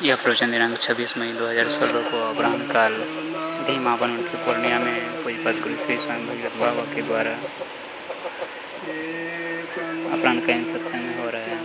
यह प्रवचन दिनांक 26 मई 2016 को अपराह्न काल धीमावन की पूर्णिया में पूज्यपाद गुरु श्री स्वामी भगवत बाबा के द्वारा अपराह्न कालीन सत्संग में हो रहा है।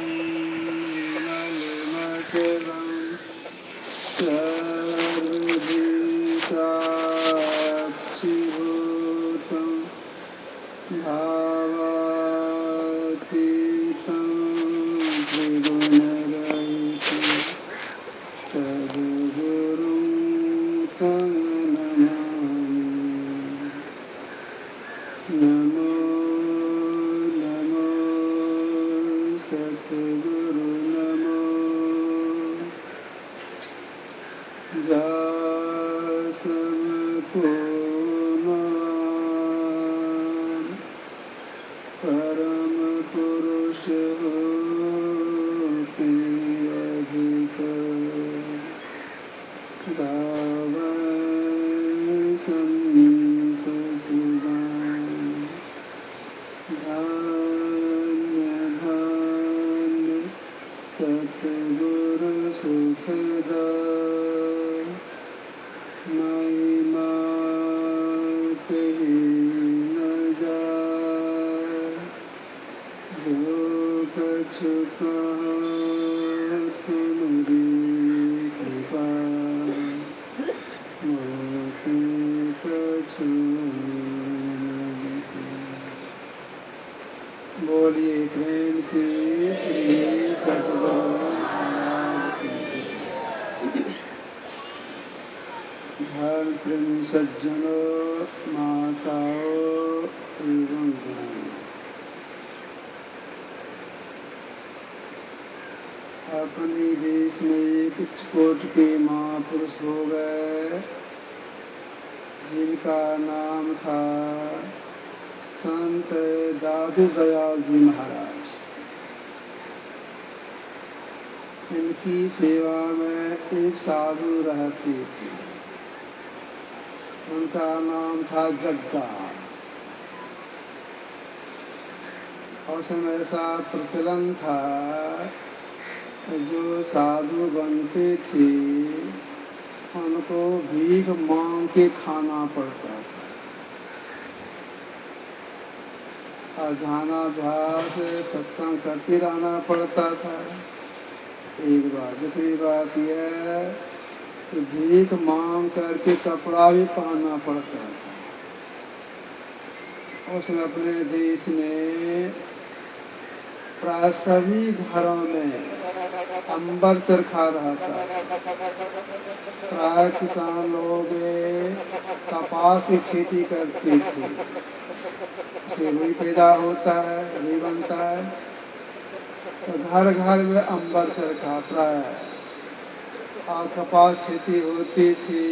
बोलिए प्रेम से श्री सद्गुरु महाराज की। धर्म प्रेम सज्जनों, माताओं एवं बहनों, अपने देश में एक कोट के महापुरुष हो गए जिनका नाम था संत दादू दयाल जी महाराज। इनकी सेवा में एक साधु रहते थे, उनका नाम था जग्गा। और समय ऐसा प्रचलन था जो साधु बनते थे उनको भीख मांग के खाना पड़ता था। और ध्यानाभ्यास सत्संग करते रहना पड़ता था। एक बात। दूसरी बात यह कि भीख मांग करके कपड़ा भी पहनना पड़ता था। उसमें अपने देश में प्राय सभी घरों में अंबर चरखा रहता। प्राय किसान लोग कपास की खेती करते थे, से रुई पैदा होता है, रुई बनता है। तो घर घर में अंबर चरखा प्राय और कपास खेती होती थी।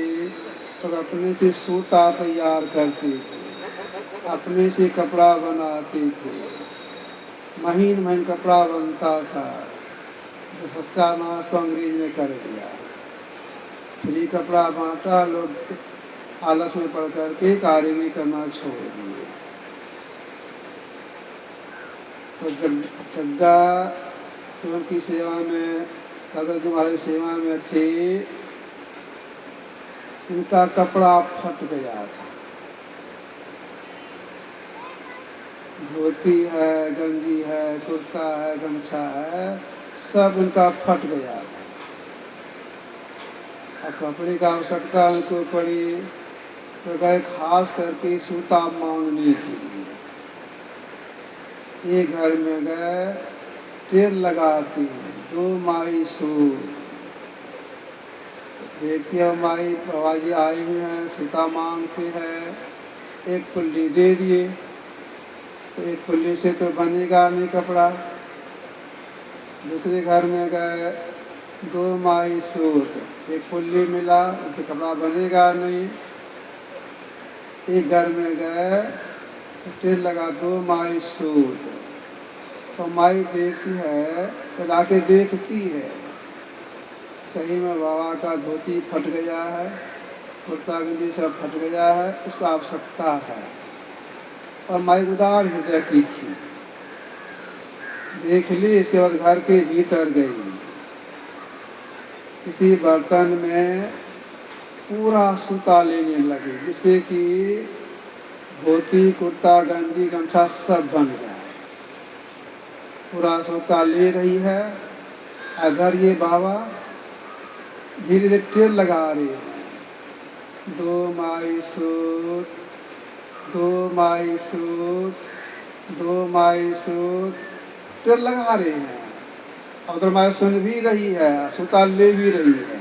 तो अपने से सूता तैयार करती थी, अपने से कपड़ा बनाती थी। महीन महीन कपड़ा बनता था। तो सत्यानाश तो अंग्रेज ने कर दिया। फ्री कपड़ा बांटा, लोग आलस में पड़ करके कारीगरी करना छोड़ दिए। तो जग्गा उनकी सेवा में, दादा जी हमारी सेवा में थे। इनका कपड़ा फट गया था। धोती है, गंजी है, कुर्ता है, गमछा है, सब उनका फट गया था। और कपड़े का आवश्यकता उनको पड़ी तो गए खास करके सूता मांगने के लिए। एक घर में गए, टेर लगाती हैं, 2 माई सूत। देखती है माई बाबा जी आई हुई हैं, सूता मांगती है, एक पुल्ली दे दिए। तो एक पुल्ली से तो बनेगा नहीं कपड़ा। दूसरे घर में गए, 2 माई सूत, एक पुल्ली मिला, उससे कपड़ा बनेगा नहीं। एक घर में गए, टेर लगा, 2 माई सूत। तो माई देखती है, तो लाके देखती है, सही में बाबा का धोती फट गया है, कुर्ता गंजी सब फट गया है, इसको आवश्यकता है। और माई उदार हृदय की थी। देख ली, इसके बाद घर के भीतर गई। किसी बर्तन में पूरा सूता लेने लगे, जिससे कि धोती कुर्ता गंजी गमछा सब बन जाए। पूरा सूता ले रही है, अगर ये बाबा धीरे धीरे टेर लगा रही है, 2 माई सूत, 2 माई सूत, 2 माई सूत, टेर लगा रहे हैं। उधर माई सुन भी रही है, सूता ले भी रही है,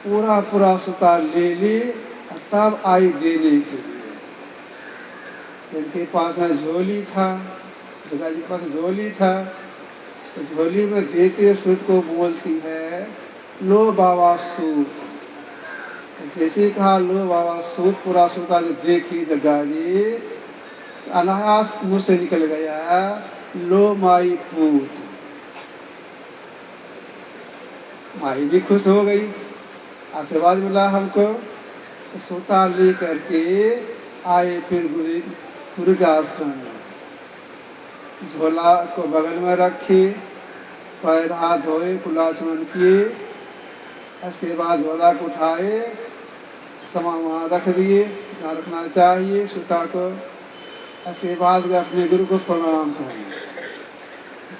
पूरा पूरा सूता ले ली, तब आई देने के लिए। इनके पास में झोली था, जगह जी के पास झोली था, तो झोली में देते सूत को बोलती है, लो बाबा सूत। जैसे ही कहा लो बाबा सूत, पूरा सूता जो देखी जग्गा जी, अनायास मुंह से निकल गया, लो माई पूत। माई भी खुश हो गई, आशीर्वाद मिला हमको। तो सूता ले करके आए फिर गुरु के आश्रम में, झोला को बगल में रखी, पैर हाथ धोए, कुलाचमन किए, इसके बाद झोला को उठाए, सामान वहाँ रख दिए जहाँ रखना चाहिए सूता को। इसके बाद अपने गुरु को प्रणाम करें।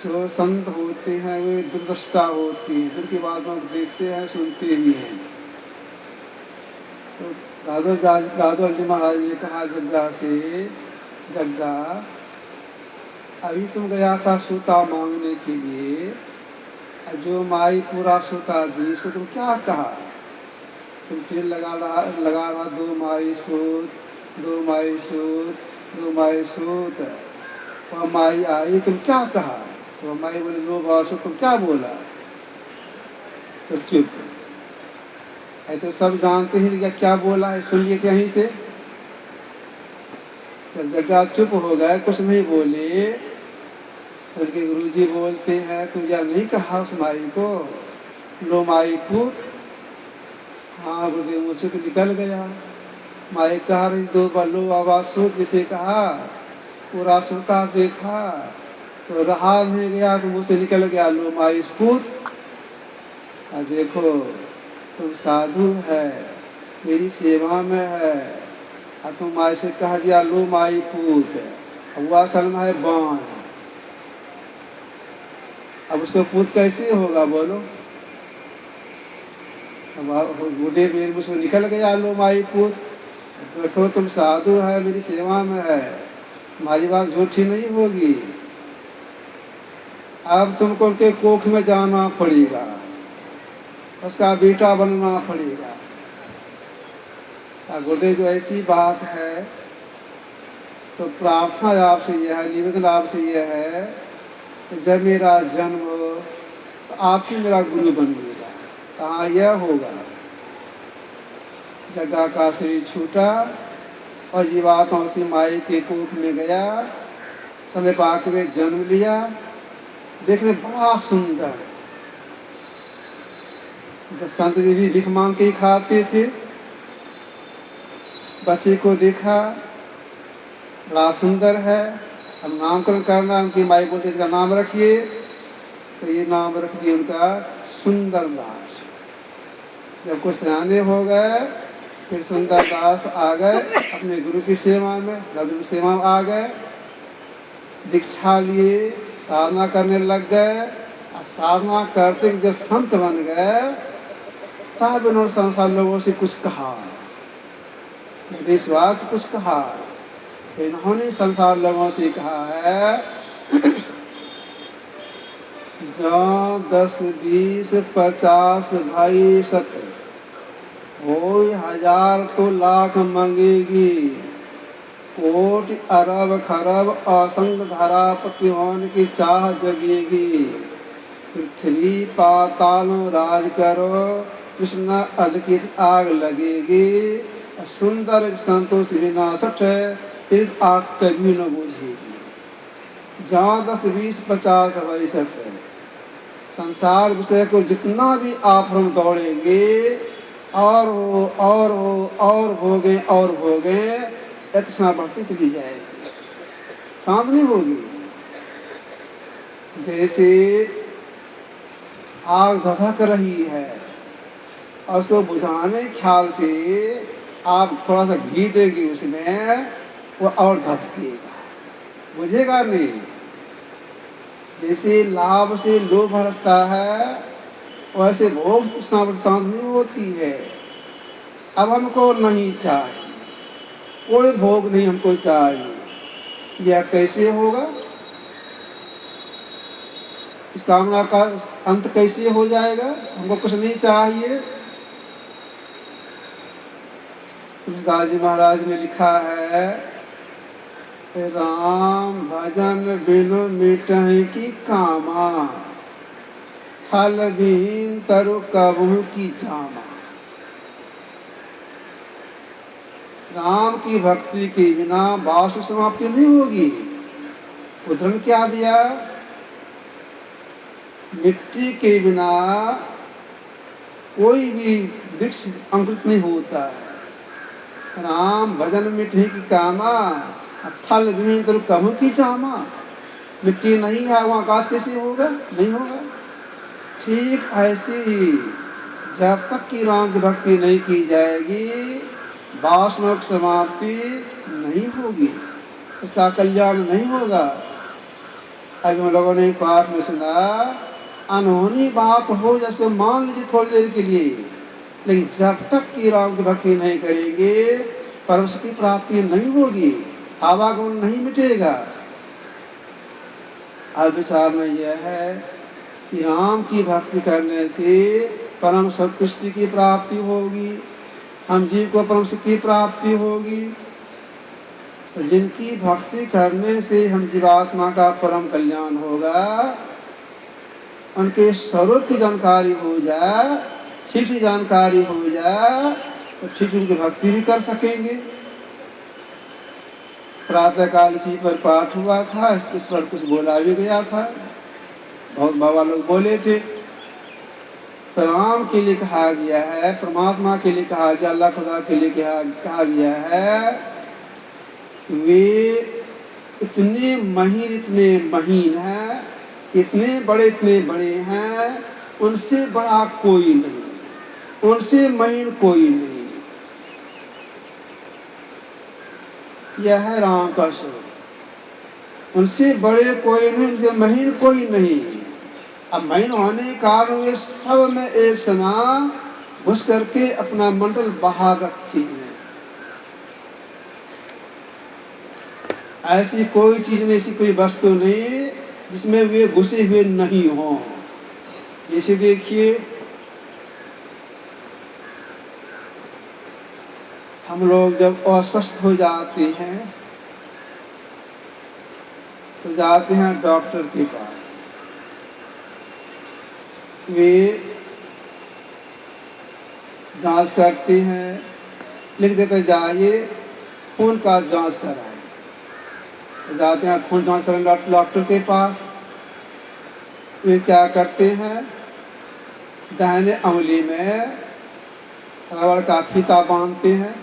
जो संत होते हैं वे दुर्दृष्टा होती हैं, जिनकी बातों को देखते हैं सुनते भी हैं। तो दादोल जी महाराज ने कहा जग्गा से, जग्गा अभी तुम गया था सूता मांगने के लिए, जो माई पूरा सूता दी, सो तुम क्या कहा? तुम फिर लगा रहा 2 माई सूत, 2 माई सूत, 2 माई सूत। वह माई आई, तुम क्या कहा? तो माई बोले, लो बाबा सूत, तुम क्या बोला? तो चुप। ऐसे सब जानते हैं क्या बोला है, सुन लिए थे यहीं से। जब जगह चुप हो गए, कुछ नहीं बोले, तो उनके गुरुजी बोलते हैं, तुम क्या नहीं कहा उस माई को, लो माई पूत? हाँ गुरुदेव, मुझसे तो निकल गया। माई कह रही 2 बल्लो बाबा सूत, जिसे कहा पूरा सूता देखा तो रहा नहीं गया, तो मुझसे निकल गया, लो माई पूत। देखो तुम साधु है, मेरी सेवा में है, और तुम माई से कह दिया लो माई पूत। अब वह असल में है बांझ, अब उसको पूत कैसे होगा बोलो? गुरुदेव मेरे मुझसे निकल गया लो माई पूत। देखो तुम साधु है, मेरी सेवा में है, हमारी बात झूठी नहीं होगी। अब तुमको उनके कोख में जाना पड़ेगा, उसका बेटा बनना पड़ेगा। गुरुदेव जो ऐसी बात है, तो प्रार्थना आपसे यह है, निवेदन आपसे यह है कि जब मेरा जन्म हो तो आप ही मेरा गुरु बनिएगा। कहाँ यह होगा? जगह का शरीर छूटा और जीवात्मा उसी माई के कोख में गया, समय पाकर जन्म लिया। देखने बड़ा सुंदर, संत जी भी भिख मांग के ही खाते थे। बच्चे को देखा बड़ा सुंदर है, अब नामकरण करना, उनकी माई बोलते इसका नाम रखिए, तो ये नाम रख दिए उनका सुंदर दास। जब कुछ सियाने हो गए, फिर सुंदर दास आ गए अपने गुरु की सेवा में, दादू की सेवा में आ गए, दीक्षा लिए, साधना करने लग गए। और साधना करते जब संत बन गए, तब उन्होंने संसार लोगों से कुछ कहा, देशवाद कुछ कहा। इन्होंने संसार लोगों से कहा है, जहाँ 10, 20, 50 भाई सत हो, 1000 तो लाख मांगेगी, कोटि अरब खरब असंग धरा प्रतिहोन की चाह जगेगी। पृथ्वी पाताल राज करो, कृष्ण अदकित आग लगेगी। सुंदर संतोष विनाशठ तीर्थ आग कभी न बुझेगी। जहाँ 10, 20, 50 भाई सत है, संसार विषय को जितना भी आप हम दौड़ेंगे, और भोगे और भोगे, इतना बढ़ती चली जाएगी, शांत नहीं होगी। जैसे आग धधक रही है और उसको बुझाने ख्याल से आप थोड़ा सा घी देंगे उसमें, वो और धधकेगा, बुझेगा नहीं। जैसे लाभ से लोभ हटता है वैसे भोग तृष्णा शांत नहीं होती है। अब हमको नहीं चाहिए, कोई भोग नहीं हमको चाहिए, यह कैसे होगा? इस कामना का अंत कैसे हो जाएगा? हमको कुछ नहीं चाहिए। तुलसीदास जी महाराज ने लिखा है, राम भजन बिनु मिटहि की कामा, फल विहीन तरु कबहु की जामा। राम की भक्ति के बिना वासु समाप्ति नहीं होगी। उदाहरण क्या दिया? मिट्टी के बिना कोई भी वृक्ष अंकुरित नहीं होता है। राम भजन मिट्टी की कामा, थल विहीन तरु कबहु की जामा। मिट्टी नहीं है वहाँ आकाश कैसे होगा? नहीं होगा। ठीक ऐसे ही जब तक कि राम की भक्ति नहीं की जाएगी वासना की समाप्ति नहीं होगी, उसका कल्याण नहीं होगा। अभी हम लोगों ने पाठ में सुना, अनहोनी बात हो जाए उसको मान लीजिए थोड़ी देर के लिए, लेकिन जब तक कि राम की भक्ति नहीं करेंगे परमेश्वर की प्राप्ति नहीं होगी, आवागमन नहीं मिटेगा। अब विचार में यह है कि राम की भक्ति करने से परम संतुष्टि की प्राप्ति होगी, हम जीव को परम सुख की प्राप्ति होगी। तो जिनकी भक्ति करने से हम जीवात्मा का परम कल्याण होगा, उनके स्वरूप की जानकारी हो जाए, ठीक की जानकारी हो जाए, तो ठीक उनकी भक्ति भी कर सकेंगे। प्रातः काल इसी पर पाठ हुआ था, इस पर कुछ बोला भी गया था, बहुत बाबा लोग बोले थे। तो राम के लिए कहा गया है, परमात्मा के लिए कहा गया, अल्लाह खुदा के लिए कहा गया है, वे इतने महीन हैं, इतने बड़े हैं, उनसे बड़ा कोई नहीं, उनसे महीन कोई नहीं। यह है राम का स्वरूप। उनसे बड़े कोई नहीं, उनसे महीन कोई नहीं। अब महीन होने के कारण वे सब में एक समान घुस करके अपना मंडल बाहर रखती हैं। ऐसी कोई चीज नहीं, ऐसी कोई वस्तु नहीं जिसमें वे घुसे हुए नहीं हों। जैसे देखिए, हम लोग जब अस्वस्थ हो जाते हैं तो जाते हैं डॉक्टर के पास। वे जांच करते हैं, लिख देते जाइए खून का जांच कराएं। तो जाते हैं खून जांच करें डॉक्टर के पास। वे क्या करते हैं, दाहिने अंगुली में रबड़ का फीता बांधते हैं,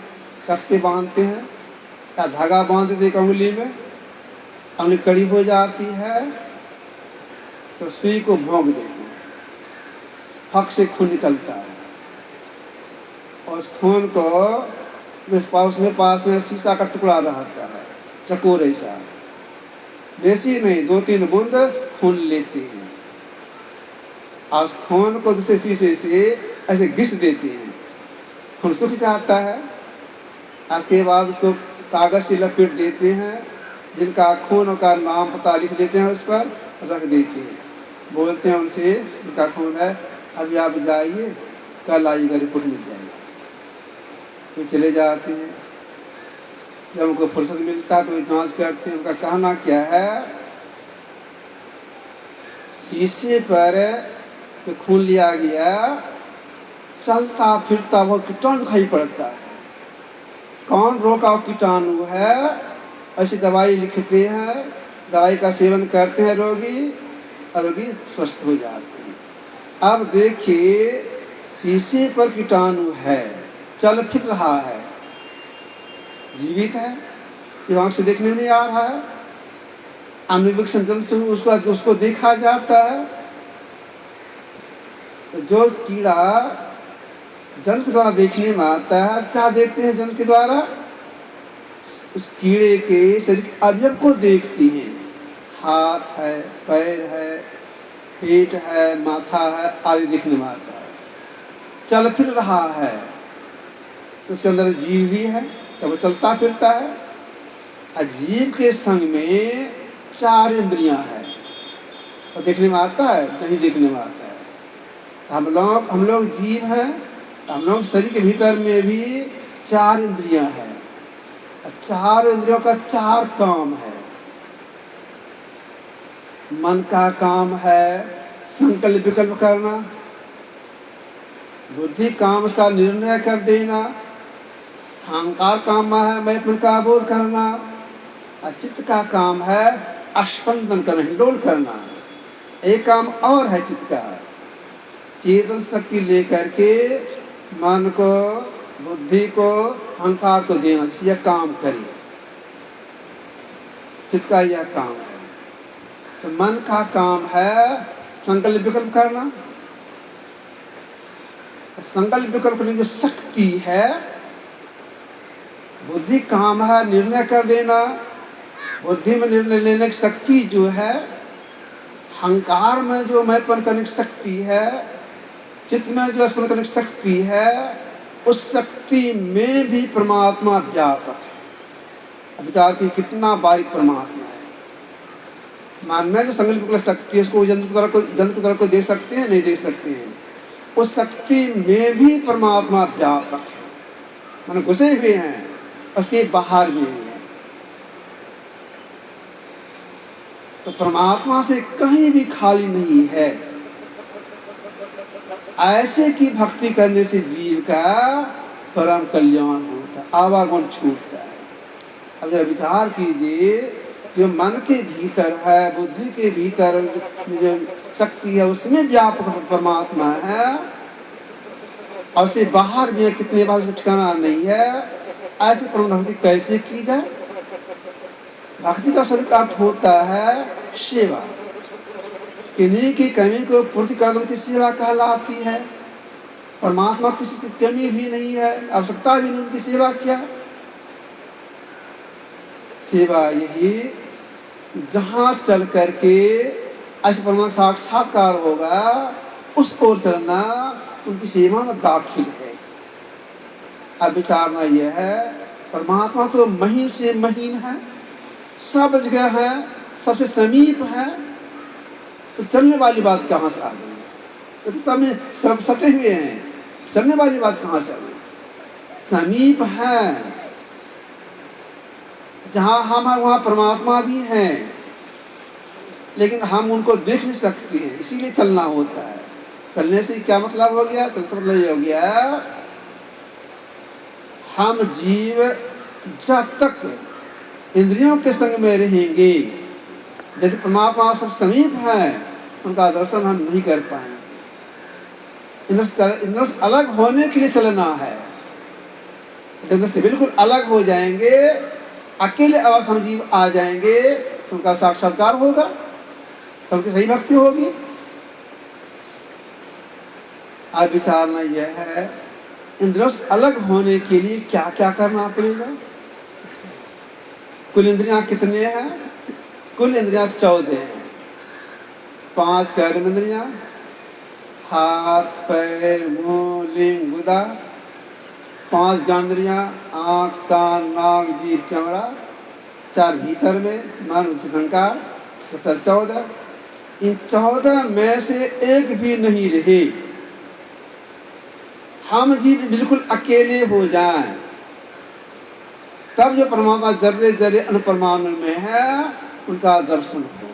कस के बांधते हैं, या धागा बांध देते एक अंगुली में, अंगुली कड़ी हो जाती है तो सुई को भोंक देते हैं, फक से खून निकलता है। और उस खून को उसमें पास में शीशा का टुकड़ा रहता है, चकोर ऐसा, बेसी नहीं 2-3 बूंद खून लेते हैं और उस खून को दूसरे शीशे से ऐसे घिस देते हैं, खून सूख जाता है। उसके बाद उसको कागज से लपेट देते हैं, जिनका खून का नाम पता लिख देते हैं, उस पर रख देते हैं, बोलते हैं उनसे उनका खून है, अभी आप जाइए, कल आइएगा, रिपोर्ट मिल जाएगी। तो चले जाते हैं। जब उनको फुर्सत मिलता तो वे जांच करते हैं। उनका कहना क्या है, शीशे पर जो खून लिया गया चलता फिरता वो कीटाणु दिखाई पड़ता है, कौन रोका कीटाणु है, ऐसी दवाई लिखते हैं, दवाई का सेवन करते हैं रोगी और रोगी स्वस्थ हो जाते हैं। अब देखिए, शीशे पर कीटाणु है, चल फिर रहा है, जीवित है, ये आंख से देखने नहीं आ रहा है, अनुवीक्षण जल से उसको देखा जाता है। तो जो कीड़ा जंतु के द्वारा देखने में आता है, क्या देखते हैं जंतु के द्वारा? उस कीड़े के शरीर के अवयव को देखती हैं। हाथ है, पैर है, पेट है, माथा है आदि दिखने में आता है। चल फिर रहा है, उसके अंदर जीव भी है, तो वो चलता फिरता है। और जीव के संग में 4 इंद्रियां हैं, और देखने में आता है? नहीं देखने में आता है। हम लोग जीव हैं, हम लोग शरीर के भीतर में भी 4 इंद्रियां हैं। 4 इंद्रियों का 4 काम है। मन का काम है संकल्प विकल्प करना, बुद्धि काम उसका निर्णय कर देना, अहंकार काम है मैं अपने का बोध करना, और चित्त का काम है स्पंदन करना, हिंडोल करना। एक काम और है चित्त का, चेतन शक्ति लेकर के मन को, बुद्धि को, अहंकार को देना, जिससे यह काम करे। चित्त का यह काम है। तो मन का काम है संकल्प विकल्प करना। संकल्प विकल्प करने की जो शक्ति है, बुद्धि काम है निर्णय कर देना। बुद्धि में निर्णय लेने की शक्ति जो है, अहंकार में जो मैंपन करने की शक्ति है, चित्त में जो स्मरण करने की शक्ति है, उस शक्ति में भी परमात्मा व्यापक है। विचार की कितना बारीक परमात्मा है। मानना जो संकल्प विकल्प शक्ति है, उसको जंतु की तरह को देख सकते हैं? नहीं देख सकते हैं। उस शक्ति में भी परमात्मा व्यापक है, माने घुसे हुए हैं, उसके बाहर भी है। तो परमात्मा से कहीं भी खाली नहीं है। ऐसे की भक्ति करने से जीव का परम कल्याण होता है, आवागमन छूटता है। अब जरा विचार कीजिए, जो मन के भीतर है, बुद्धि के भीतर जो शक्ति है, उसमें व्यापक परमात्मा है, और उसे बाहर भी कितने बार उसका ठिकाना नहीं है। ऐसे परम भक्ति कैसे की जाए? भक्ति का स्वरूप अर्थ होता है सेवा। किन्हीं की कमी को पूर्ति कर उनकी सेवा कहलाती है। परमात्मा किसी की कमी भी नहीं है, आवश्यकता भी नहीं, उनकी सेवा क्या? सेवा यही जहां चल करके ऐसे परमात्मा साक्षात्कार होगा, उस ओर चलना उनकी सेवा में दाखिल है। अब विचारना यह है, परमात्मा तो महीन से महीन है, सब जगह है, सबसे समीप है, तो चलने वाली बात कहां से आ गई? तो सब सटे हुए हैं, चलने वाली बात कहां से आ गई? समीप है, जहां हम हैं वहां परमात्मा भी हैं, लेकिन हम उनको देख नहीं सकते हैं, इसीलिए चलना होता है। चलने से क्या मतलब हो गया? चलने से मतलब ये हो गया, हम जीव जब तक इंद्रियों के संग में रहेंगे, यदि परमात्मा सब समीप है, उनका दर्शन हम नहीं कर पाएंगे। इंद्र से अलग होने के लिए चलना है। इंद्र से बिल्कुल अलग हो जाएंगे, अकेले अवस्था में जीव आ जाएंगे, उनका साक्षात्कार होगा, तो उनकी सही भक्ति होगी। आज विचारना यह है, इंद्रियों से अलग होने के लिए क्या क्या करना पड़ेगा? कुल इंद्रियां कितने हैं? कुल इंद्रियां 14 हैं। 5 कर्म इंद्रियां, हाथ, पैर, मुंह, लिंग, गुदा। 5 ज्ञानेंद्रियां, आंख, कान, नाक, जीभ, चमड़ा। 4 भीतर में, मन, अहंकार। तो सर 14। इन 14 में से एक भी नहीं रहे, हम जीव बिल्कुल अकेले हो जाएं, तब जो परमात्मा जर्रे जर्रे अनुपरमाणु में है, उनका दर्शन हो।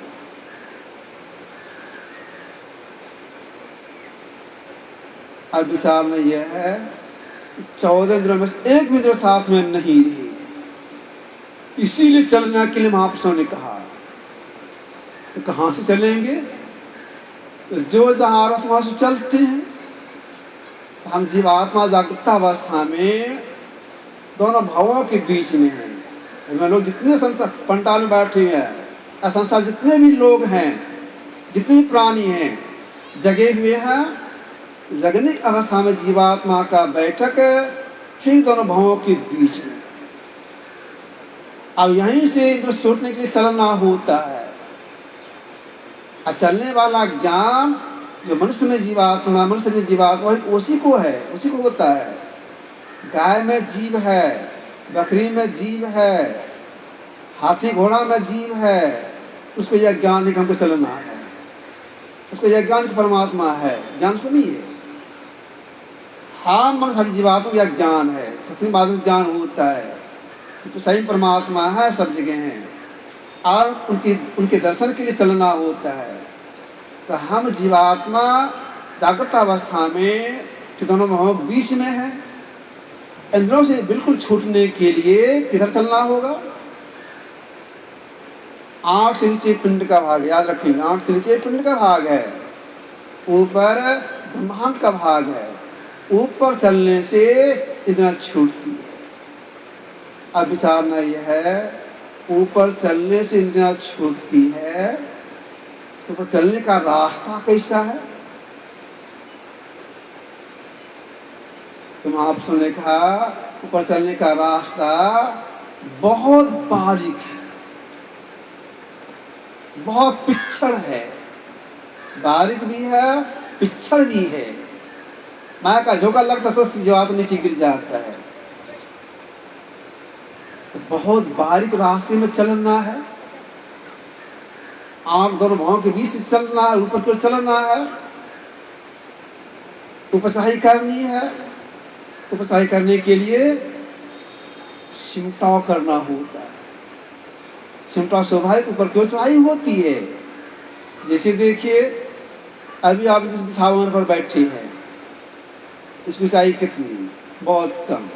अब विचारना यह है, 14 इंद्रियों में से एक भी इंद्रिय साथ में नहीं रही, इसीलिए चलने के लिए महापुरुषों ने कहा। तो कहां से चलेंगे? तो जो जहां रथ वहां से चलते हैं। हम जीवात्मा जागृता अवस्था में दोनों भावों के बीच में हैं। हम लोग जितने संसार पंडाल में बैठे हैं, संसार जितने भी लोग हैं, जितने प्राणी हैं, जगे हुए हैं, जगनिक अवस्था में जीवात्मा का बैठक ठीक दोनों भावों के बीच में। अब यहीं से इंद्र छूटने के लिए चलना होता है। और चलने वाला ज्ञान जो मनुष्य में जीवात्मा उसी को है, उसी को होता है। गाय में जीव है, बकरी में जीव है, हाथी घोड़ा में जीव है, उसको यह ज्ञान है कि हमको चलना है, उसको यह ज्ञान कि परमात्मा है, ज्ञान उसको नहीं है। हाँ, मन सारी जीवात्मा का ज्ञान है, सत्य बात में ज्ञान होता है तो सही परमात्मा है, सब जगह है, और उनके दर्शन के लिए चलना होता है। तो हम जीवात्मा जागृत अवस्था में कि दोनों भावों के बीच में है। इंद्रियों से बिल्कुल छूटने के लिए किधर चलना होगा? आंख से नीचे पिंड का भाग, याद रखेंगे, आंख से नीचे पिंड का भाग है, ऊपर ब्रह्मांड का भाग है। ऊपर चलने से इंद्रियां छूटती है। अब विचारना यह है, ऊपर चलने से इंद्रियां छूटती है, तो ऊपर चलने का रास्ता कैसा है? तो महापुरुषों ने कहा ऊपर चलने का रास्ता बहुत बारीक है, बहुत पिछड़ है, बारीक भी है, पिछड़ भी है। माया का झोंका लगता तो जीवात नीचे गिर जाता है। तो बहुत बारीक रास्ते में चलना है, आंख दोनों भावों के बीच से चलना है, ऊपर को चलना है, ऊपर चढ़ाई करनी है। ऊपर चढ़ाई करने के लिए सिमटाव करना होता है। सिमटाव स्वाभाविक ऊपर क्यों चढ़ाई होती है? जैसे देखिए, अभी आप जिस बिछावन पर बैठे हैं, इसकी ऊंचाई कितनी? बहुत कम।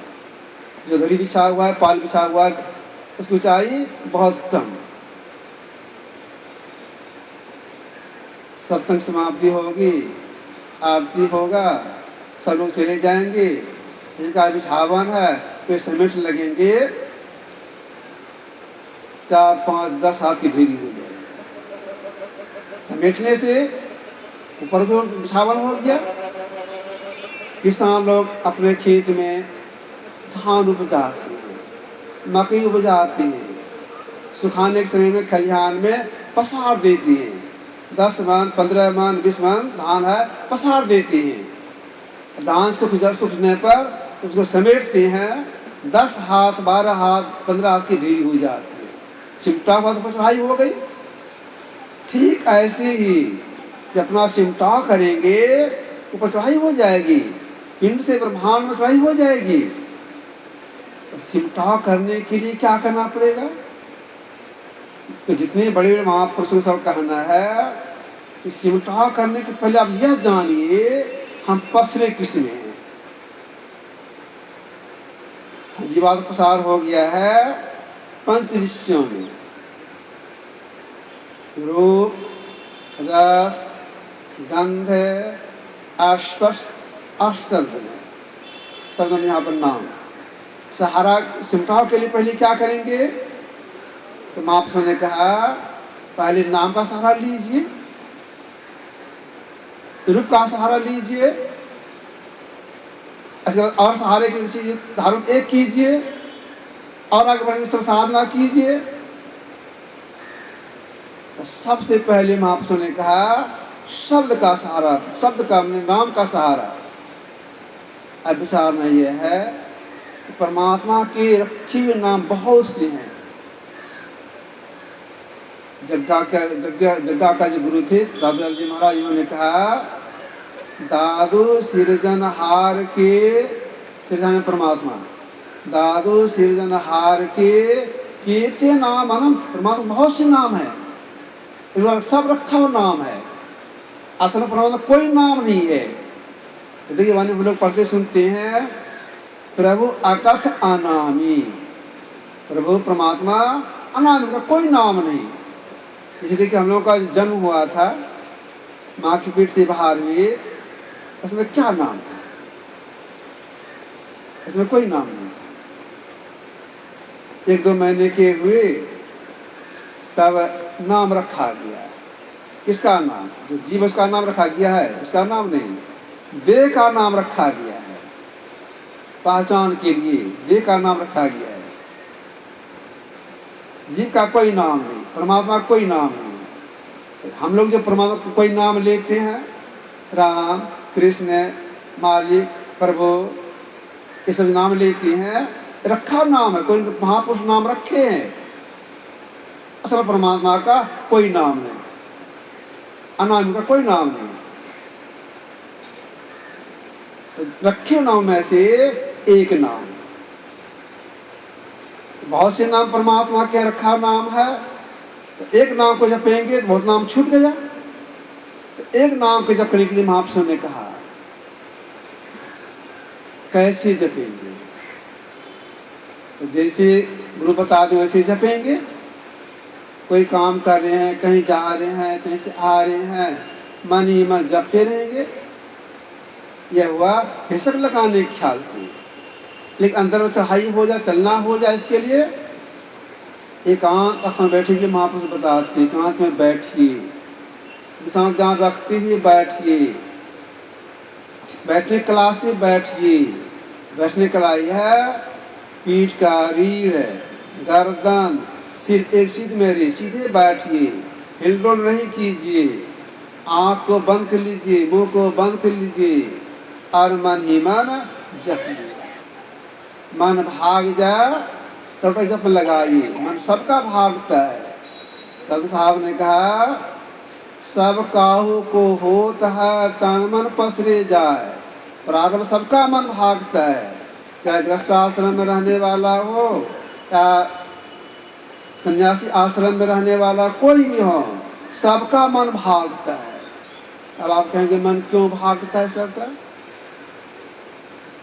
जो दरी बिछा हुआ है, पाल बिछा हुआ है, उसकी ऊंचाई बहुत कम। सत्संग समाप्ति होगी, आरती होगा, सब लोग चले जाएंगे, जिनका बिछावन है वे समेट लगेंगे, 4, 5, 10 हाथ की ढेरी हो जाएगी। समेटने से ऊपर को बिछावन हो गया। किसान लोग अपने खेत में धान उपजाते हैं, मकई उपजाते हैं, सुखाने के समय में खलिहान में पसार देते हैं। 10 मन, 15 मन, 20 मन धान है, पसार देते हैं। धान सूखने पर उसको समेटते हैं, 10 हाथ, 12 हाथ, 15 हाथ की ढेरी हो जाती है। सिमटा हुआ तो चढ़ाई हो गई। ठीक ऐसे ही जब अपना सिमटाव करेंगे, ऊपर चढ़ाई हो जाएगी, पिंड से ब्रह्मांड में चढ़ाई हो जाएगी। तो सिमटाव करने के लिए क्या करना पड़ेगा? तो जितने बड़े बड़े महापुरुषों सब कहना है कि सिमटाव करने के पहले आप यह जानिए हम पसरे किसमें हैं। जीवात्मा प्रसार हो गया है 5 विषयों में, रूप, रस, गंध, स्पर्श और शब्द में। शब्द में यहाँ पर नाम। सहारा सिमटाव के लिए पहले क्या करेंगे? तो महापुरुषों ने कहा पहले नाम का सहारा लीजिए, रूप का सहारा लीजिए, और सहारे के लिए धारण एक कीजिए, और आगे बढ़ने से साधना कीजिए। तो सबसे पहले महापुरुषों ने कहा शब्द का सहारा, शब्द का नाम का सहारा। अब विचारना यह है कि परमात्मा के रखे हुए नाम बहुत से हैं। जग्गा का जो गुरु थे दादू जी महाराज, उन्होंने कहा दादू सिरजनहार के, सिरजन परमात्मा, दादू सिरजनहार के नाम अनंत। परमात्मा बहुत से नाम है, सब रखा हुआ नाम है। असल परमात्मा कोई नाम नहीं है। देखिए वाणी हम लोग पढ़ते सुनते हैं, प्रभु अकथ अनामी, प्रभु परमात्मा अनामी, का कोई नाम नहीं। जैसे देखिए हम लोगों का जन्म हुआ था, माँ की पेट से बाहर हुए, उसमें क्या नाम था? इसमें कोई नाम नहीं था। 1-2 महीने के हुए तब नाम रखा गया। किसका नाम? जो जीव उसका नाम रखा गया है, उसका नाम नहीं। देह का नाम रखा गया है, पहचान के लिए देह का नाम रखा गया है। जीव का कोई नाम नहीं, परमात्मा का कोई नाम नहीं। हम लोग जो परमात्मा को कोई नाम लेते हैं, राम, कृष्ण, मालिक, प्रभु, ये सब नाम लेते हैं, रखा नाम है, कोई महापुरुष नाम रखे हैं। असल परमात्मा का कोई नाम नहीं, अनाम का कोई नाम नहीं। तो रखे नाम में से एक नाम, बहुत से नाम परमात्मा के रखा नाम है, तो एक नाम को जपेंगे तो बहुत नाम छूट गया। तो एक नाम को जपने के लिए महापुरुषों ने कहा कैसे जपेंगे, तो जैसे गुरु बता दो वैसे जपेंगे। कोई काम कर रहे हैं, कहीं जा रहे हैं, कहीं से आ रहे हैं, मन ही मन जपते रहेंगे, यह हुआ हिसक लगाने के ख्याल से। लेकिन अंदर में चढ़ाई हो जाए, चलना हो जाए, इसके लिए एकांत आसन बैठेंगे। महापुरुष बताते एकांत में बैठिए, जिसमें ज्ञान रखते हुए बैठिए, बैठने कला से बैठिए। बैठने कला यह है पीठ का रीढ़, गर्दन, सिर एक सीध में रहे, सीधे बैठिए, हिलडोल नहीं कीजिए, आंख को बंद कर लीजिए, मुंह को बंद कर लीजिए और मन ही मन जपिए। मन भाग जाए तो जप लगाइए, मन सबका भागता है। तब साहब ने कहा सब काहू को होत है तन मन पसरे जाए। प्रारंभ सबका मन भागता है, चाहे गृहस्थ आश्रम में रहने वाला हो या सन्यासी आश्रम में रहने वाला कोई भी हो, सबका मन भागता है। अब आप कहेंगे मन क्यों भागता है सबका?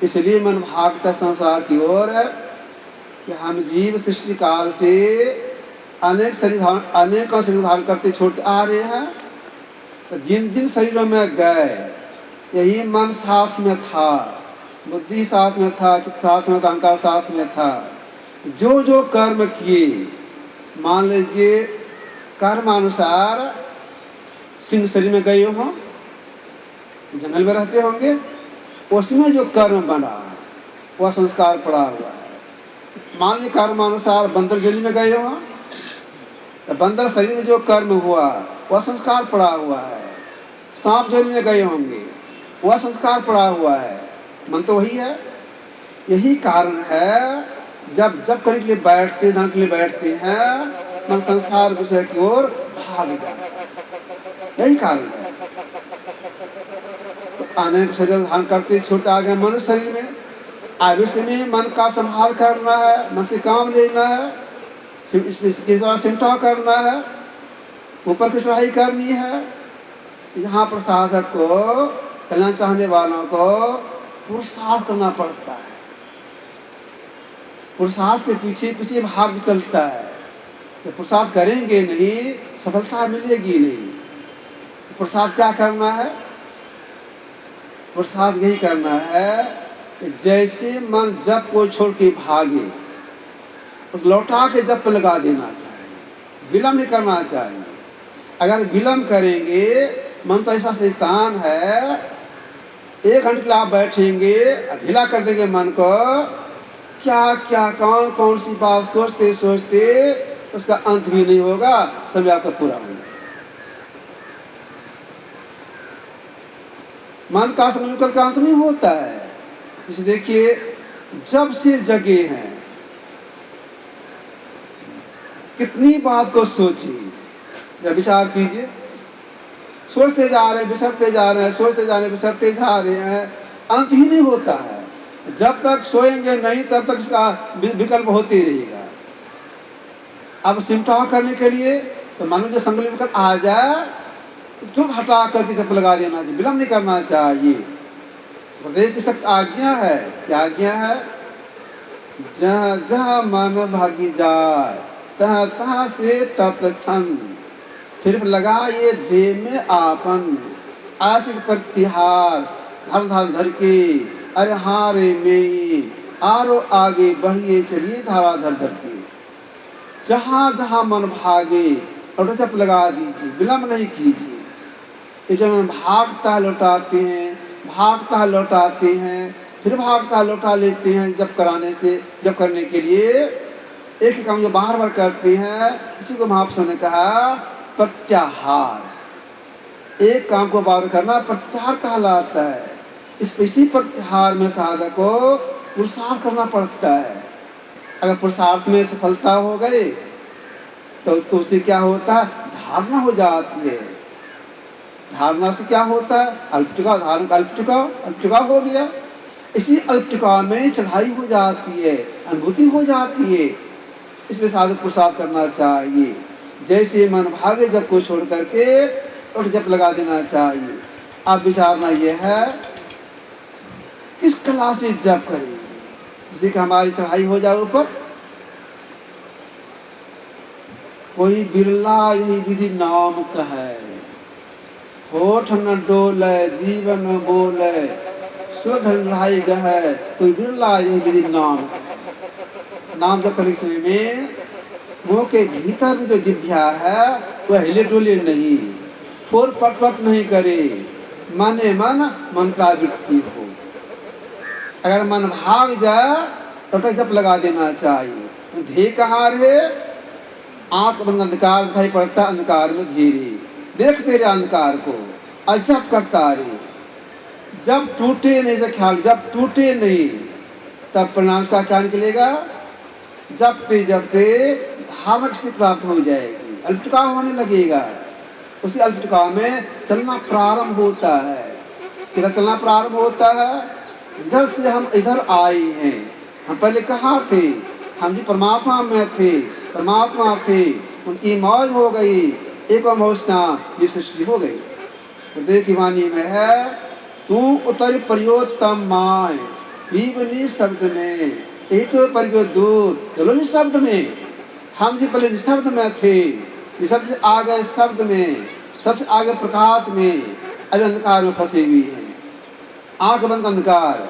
इसलिए मन भागता संसार की ओर है कि हम जीव सृष्टि काल से अनेक शरीर धारण करते छोड़ते आ रहे हैं। तो जिन जिन शरीरों में गए, यही मन साथ में था, बुद्धि साथ में था, चित्त साथ में था, अहंकार साथ में था। जो जो कर्म किए, मान लीजिए कर्मानुसार सिंह शरीर में गए हो, जंगल में रहते होंगे, उसमें जो कर्म बना वह संस्कार पड़ा हुआ है। मान लीजिए कर्मानुसार बंदर झोली में गए हो, तो बंदर शरीर में जो कर्म हुआ वह संस्कार पड़ा हुआ है। सांप झोली में गए होंगे, वह संस्कार पड़ा हुआ है। मन तो वही है। यही कारण है जब जब करने के लिए बैठते, ध्यान के लिए बैठते हैं, मन संसार विषय की ओर भाग जाता है। यही कारण है। तो अनेक शरीर धारण करते छोटे आ गए मनुष्य शरीर में। आयुष्य में मन का संभाल करना है, मन से काम लेना है, इसके द्वारा सिमटा करना है, ऊपर की चढ़ाई करनी है। यहाँ पर साधक को, कल्याण चाहने वालों को पुरुषार्थ करना पड़ता है। पुरुषार्थ के पीछे पीछे भाग चलता है। तो पुरुषार्थ करेंगे नहीं, सफलता मिलेगी नहीं। पुरुषार्थ क्या करना है? पुरुषार्थ यही करना है कि जैसे मन जप को छोड़ के भागे, तो लौटा के जप पे लगा देना चाहिए, विलंब नहीं करना चाहिए। अगर विलंब करेंगे, मन तो ऐसा शैतान है, 1 घंटे आप बैठेंगे, ढीला कर देंगे मन को, क्या क्या कौन कौन सी बात सोचते सोचते उसका अंत भी नहीं होगा, समय आपका पूरा होगा। मन का समय का अंत नहीं होता है। इसे देखिए, जब से जगे हैं, कितनी बात को सोचिए, जब विचार कीजिए। सोचते जा रहे हैं, बिसरते जा रहे हैं, सोचते जा रहे हैं, बिसरते जा रहे हैं, अंत ही नहीं होता है। जब तक सोएंगे नहीं, तब तक इसका विकल्प होते रहेगा। अब सिमटाव करने के लिए तो मानो जो संकल्प विकल्प आ जाए, तो तुरंत हटा करके जप लगा देना चाहिए, विलंब नहीं करना चाहिए। हृदय की सख्त आज्ञा है। क्या आज्ञा है? जहाँ जहाँ मन भागी जाए, तहाँ तहाँ से तत्क्षण फिर लगा ये देह में आपन, आशिक प्रतिहार धर धर धर के, अरे हारे में आरो आगे बढ़िए चलिए धारा धर धर के। जहाँ जहाँ मन भागे और जप लगा दीजिए, विलंब नहीं कीजिए। ये जो मन भागता लौटाते हैं, भागता लौटाते हैं, फिर भागता लौटा लेते हैं। जब करने के लिए एक ही काम जो बार बार करते हैं, इसी को महापुरुषों ने कहा प्रत्याहार। एक काम को बार करना प्रत्याहार कहलाता है। इसी प्रत्याहार में साधक को पुरुषार्थ करना पड़ता है। अगर पुरुषार्थ में सफलता हो गई तो उससे क्या होता है, धारणा हो जाती है। धारणा से क्या होता है, अल्पटिका, धारण का अल्पटिका हो गया। इसी अल्पटिका में चढ़ाई हो जाती है, अनुभूति हो जाती है। इसलिए साधक पुरुषार्थ करना चाहिए। जैसे मन भागे जब को छोड़ करके और जप लगा देना चाहिए। अब विचारना यह है किस कला से जप करेंगे, जिससे कि हमारी चढ़ाई हो जाए ऊपर। कोई बिरला यही विधि नाम कहे, होठ न डोले जीवन बोले, सुध लाई गहे, कोई बिरला यही विधि नाम कहे। नाम जप करने के समय में मुंह के भीतर में जो जिभ्या है वह हिले डोले नहीं, फोर पट नहीं करे, माने मन मंत्रावृत्ति हो। अगर मन भाग जाए तो जप लगा देना चाहिए। ध्येय कहाँ रहे, आंख बंद, अंधकार दिखाई पड़ता, अंधकार में धीरे देखते रहे अंधकार को, और जप करता रहे। जब टूटे नहीं से ख्याल, जब टूटे नहीं तब परिणाम का क्या निकलेगा, जपते जपते धारक स्थिति प्राप्त हो जाएगी, अल्पटिका होने लगेगा। उसी अल्पटिका में चलना प्रारंभ होता है। किधर चलना प्रारंभ होता है, इधर से हम इधर आए हैं। हम पहले कहाँ थे, हम जी परमात्मा में थे, परमात्मा थे, उनकी मौज हो गई, एक ये सृष्टि हो गई। हृदय की वाणी में है, तू उतर परियोत्तम माय बीवनी शब्द में, एक तो परियो दूर चलो निशब्द में। हम जी पहले निशब्द में थे, निशब्द से आगे शब्द में, सबसे आगे प्रकाश में, अभी अंधकार में फंसे हुए हैं। आंख बंद अंधकार,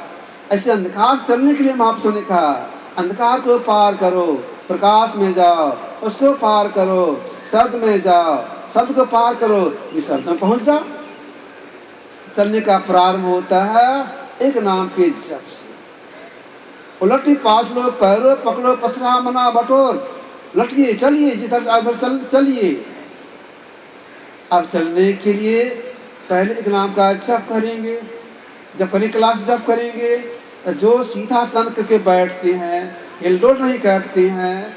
ऐसे अंधकार चलने के लिए महापुरुषों ने कहा अंधकार को पार करो, प्रकाश में जाओ, उसको पार करो, शब्द में जाओ, शब्द को पार करो, निशब्द में पहुंच जाओ। चलने का प्रारंभ होता है एक नाम के जप से। उलटी पास लो, पैरो पकड़ो, पसरा मना बटोर, लटिए चलिए, जिधर चलिए। अब चलने के लिए पहले एक नाम का जप करेंगे। जब करें क्लास जप करेंगे, जो सीधा तन करके बैठते हैं, हिलडोल नहीं करते हैं,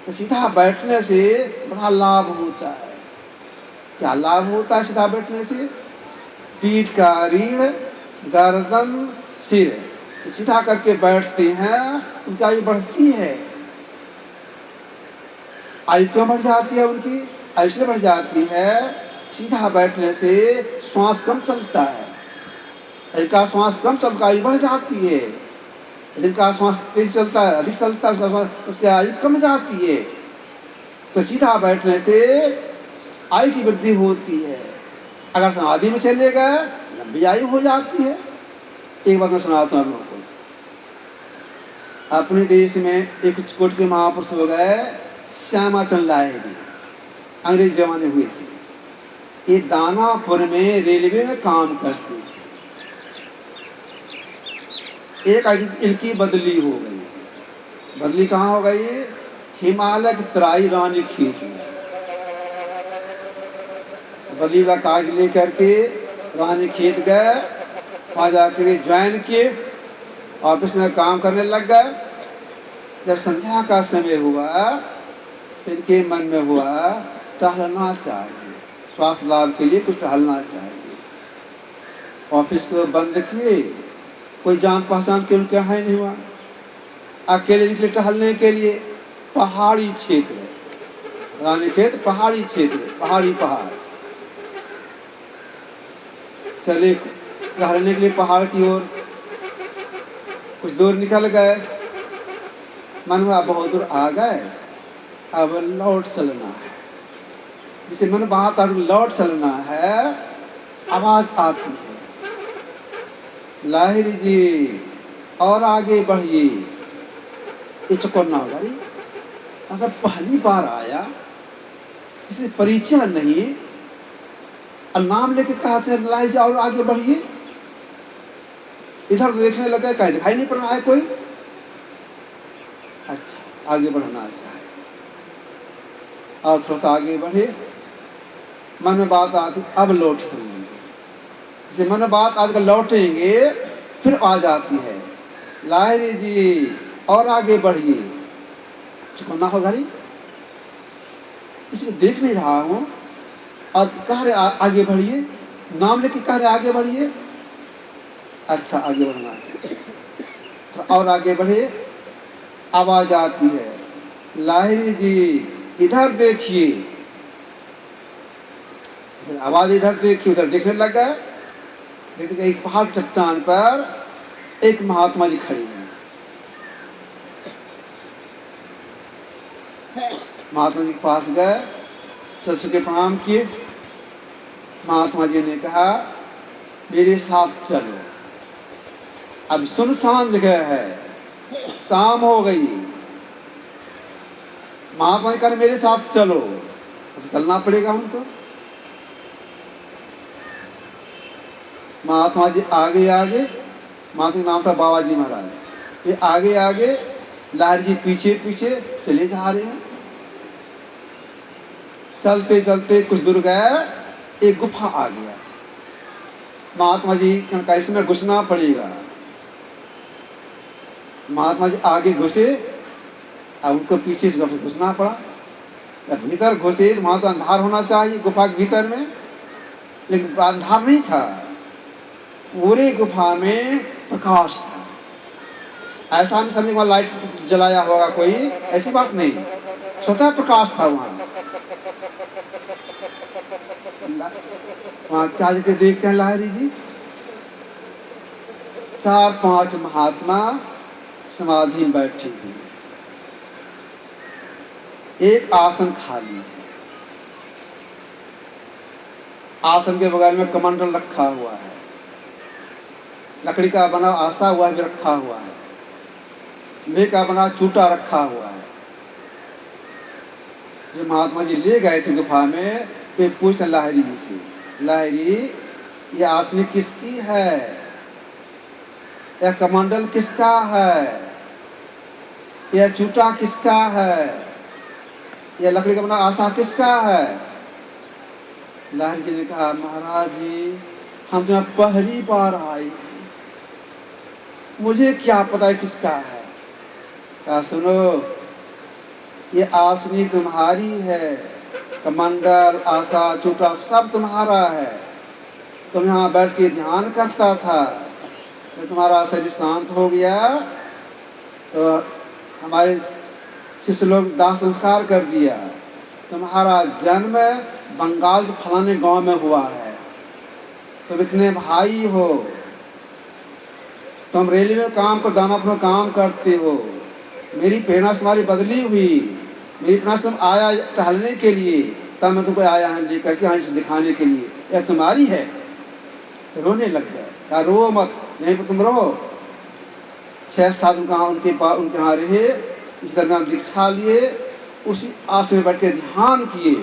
तो सीधा बैठने से बड़ा लाभ होता है। क्या लाभ होता है सीधा बैठने से, पीठ का रीढ़, गर्दन, सिर सीधा करके बैठते हैं, उनकी आयु बढ़ती है। आयु क्यों बढ़ जाती है उनकी, आयु इसलिए बढ़ जाती है, सीधा बैठने से श्वास कम चलता है। जिनका श्वास कम चलता आयु बढ़ जाती है, जिनका श्वास तेज चलता है, अधिक चलता है, उसकी आयु कम जाती है। तो सीधा बैठने से आयु की वृद्धि होती है। अगर समाधि में चले गए लंबी आयु हो जाती है। एक बात मैं सुनाता हूँ लोगों को। अपने देश में एक कोट के महापुरुष हो गए श्यामाचंद लाहिड़ी, अंग्रेज जमाने हुए थे। ये दानापुर में रेलवे में काम करते थे। एक इनकी बदली हो गई। बदली कहाँ हो गई, हिमालय की तराई रानी खेत में। बदली का कागज लेकर के रानी खेत गए, वहां जाकर ज्वाइन किए, ऑफिस में काम करने लग गए। जब संध्या का समय हुआ तो इनके मन में हुआ टहलना चाहिए, स्वास्थ्य लाभ के लिए कुछ टहलना चाहिए। ऑफिस को बंद किए, कोई जान पहचान के उनके यहाँ नहीं हुआ। अकेले निकले टहलने के लिए। पहाड़ी क्षेत्र, रानीखेत पहाड़ी क्षेत्र, पहाड़ी पहाड़। चले टहलने के लिए पहाड़ की ओर, कुछ दूर निकल गए, मन हुआ बहुत दूर आ गए, अब लौट चलना है। जिसे मन बात लौट चलना है, आवाज आती है, लाहिड़ी जी और आगे बढ़िए। ये चक्कर ना होगा। अगर पहली बार आया, किसी परिचय नहीं, और नाम लेके कहते हैं लाहिड़ी जी और आगे बढ़िए, इधर देखने लगे, कहीं दिखाई नहीं पड़ रहा है कोई। अच्छा, आगे बढ़ना अच्छा है। और थोड़ा सा आगे बढ़े, मन में बात आती, अब लौट चलेंगे। जैसे मन में बात आजकल लौटेंगे, फिर आ जाती है, लाहिरी जी और आगे बढ़िए। चुकन्ना हो घरी, इसको देख नहीं रहा हूं और कह रहे आगे बढ़िए, नाम लेके कह रहे आगे बढ़िए। अच्छा, आगे बढ़ना चाहिए। तो और आगे बढ़े, आवाज आती है, लाहिरी जी इधर देखिए। आवाज इधर देखिए, उधर देखने लग गए। देखते एक पहाड़ चट्टान पर एक महात्मा जी खड़ी हैं। महात्मा जी के पास गए, चल के प्रणाम किए। महात्मा जी ने कहा, मेरे साथ चलो। अब सुनसान जगह है, शाम हो गई। महात्मा जी कहा, मेरे साथ चलो। तो चलना पड़ेगा उनको। महात्मा जी आगे आगे, महात्मा का नाम था बाबा जी महाराज। ये आगे आगे, लाहिरी जी पीछे पीछे चले जा रहे हैं। चलते चलते कुछ दूर गया, एक गुफा आ गया। महात्मा जी का इसमें घुसना पड़ेगा। महात्मा जी आगे घुसे, अब उनको पीछे से घुसना पड़ा। जब भीतर घुसे तो वहां तो अंधार होना चाहिए गुफा के भीतर में, लेकिन अंधार नहीं था। पूरे गुफा में प्रकाश था। ऐसा नहीं समझे वहां लाइट जलाया होगा कोई, ऐसी बात नहीं, स्वतः प्रकाश था वहां। वहां क्या जाके देखते हैं लाहिरी जी, 4-5 महात्मा समाधि में बैठे हुए, एक आसन खाली है। आसन के बगल में कमंडल रखा हुआ है, लकड़ी का बना आसा हुआ भी रखा हुआ है, लोहे का बना चूटा रखा हुआ है। जो महात्मा जी ले गए थे गुफा में, वे पूछते लाहिरी जी से, लाहिरी ये आसनी किसकी है, यह कमंडल किसका है, यह चूटा किसका है, यह लकड़ी का बना आसा किसका है। लाहिरी जी ने कहा, महाराज जी हम तो यहाँ पहली बार आए, मुझे क्या पता है किसका है। कहा, सुनो, ये आसनी तुम्हारी है, कमंडल आसा चूटा सब तुम्हारा है। तुम यहाँ बैठ के ध्यान करता था, तो तुम्हारा शरीर शांत हो गया तो हमारे शिष्य लोग दाह संस्कार कर दिया। तुम्हारा जन्म बंगाल के फलाने गांव में हुआ है, तुम इतने भाई हो, तुम रेलवे में काम कर, दानापुर में काम करते हो। मेरी प्रेरणा से तुम्हारी बदली हुई, मेरी प्रेरणा से तुम आया टहलने के लिए, तब मैं तुमको आया है लेकर के यहाँ से दिखाने के लिए, यह तुम्हारी है। रोने लग गए, क्या रो मत, यहीं पर तुम रहो। 6-7 उनके यहाँ रहे, इस दरमियान दीक्षा लिए, उसी आसन में बैठ के ध्यान किए।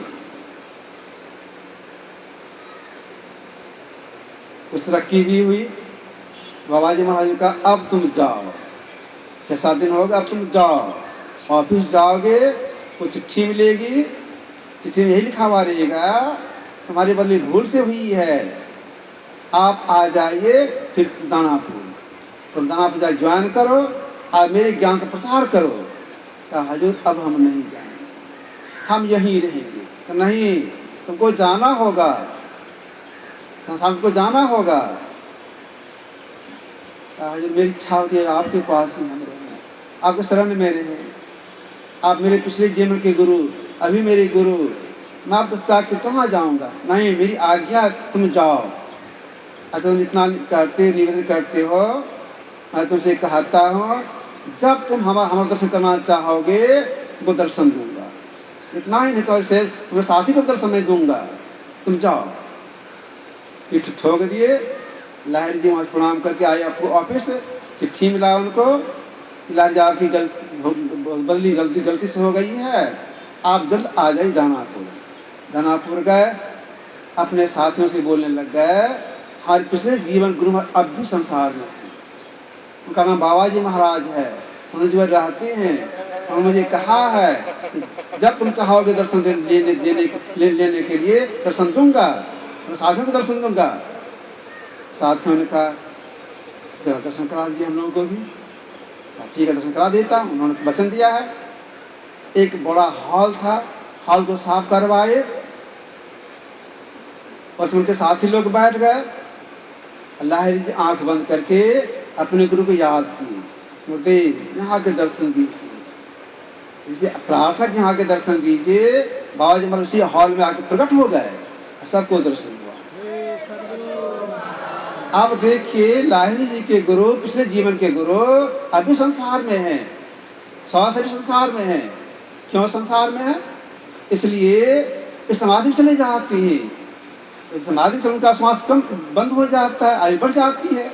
कुछ तरक्की भी हुई। बाबा जी महाराज का, अब तुम जाओ, 6-7 दिन हो गए, अब तुम जाओ, ऑफिस जाओगे, कुछ चिट्ठी मिलेगी, चिट्ठी में यही लिखा हुआ रहेगा, तुम्हारी बदली भूल से हुई है, आप आ जाइए फिर दानापुर, तुम दानापुर जाकर ज्वाइन करो और मेरे ज्ञान का प्रचार करो। कहा, हजूर अब हम नहीं जाएंगे, हम यहीं रहेंगे। तो नहीं, तुमको जाना होगा, संसार को जाना होगा। हजूर मेरी इच्छा होती है आपके पास ही हम रहें, आपके शरण में रहें, आप मेरे पिछले जीवन के गुरु, अभी मेरे गुरु, मैं आप त्याग के कहाँ जाऊंगा। नहीं, मेरी आज्ञा, तुम जाओ। अच्छा, तुम इतना करते निवेदन करते हो, मैं तुमसे कहता हूँ, जब तुम हमारा दर्शन करना चाहोगे वो दर्शन दूंगा। इतना ही नहीं तो ऐसे तुम्हें साथी को दर्शन नहीं दूंगा, तुम जाओ। पीठ ठोक दिए। लाहिरी जी वहां प्रणाम करके आए आपको ऑफिस, चिट्ठी मिला उनको, लाहिरी जी आपकी बदली गलती से हो गई है, आप जल्द आ जाइए दानापुर। दानापुर गए, अपने साथियों से बोलने लग गए, हमारे पिछले जीवन गुरु अब भी संसार में है, उनका नाम बाबा जी महाराज है। उन्होंने जो रहते हैं, उन्होंने मुझे कहा है कि जब तुम चाहोगे दर्शन लेने के लिए दर्शन दूंगा, मैं साथियों को दर्शन दूंगा। साथियों ने कहा जरा दर्शन करा दीजिए हम लोगों को भी। ठीक है, दर्शन करा देता हूं। उन्होंने वचन दिया है। एक बड़ा हॉल था, हॉल को साफ करवाए, उसमें उनके साथी लोग बैठ गए। लाहिरी जी आंख बंद करके अपने गुरु को याद किए, गुरुदेव यहाँ के दर्शन दीजिए, इसे प्रार्थना के यहाँ के दर्शन दीजिए। बाबा जी महाराज उसी हॉल में आके प्रकट हो गए, सबको दर्शन हुआ। अब देखिए लाहिरी जी के गुरु, पिछले जीवन के गुरु अभी संसार में हैं, 100 से भी संसार में हैं। क्यों संसार में है? इसलिए इस समाधि में चले जाती है, समाधि में उनका श्वास कम बंद हो जाता है, आयु बढ़ जाती है।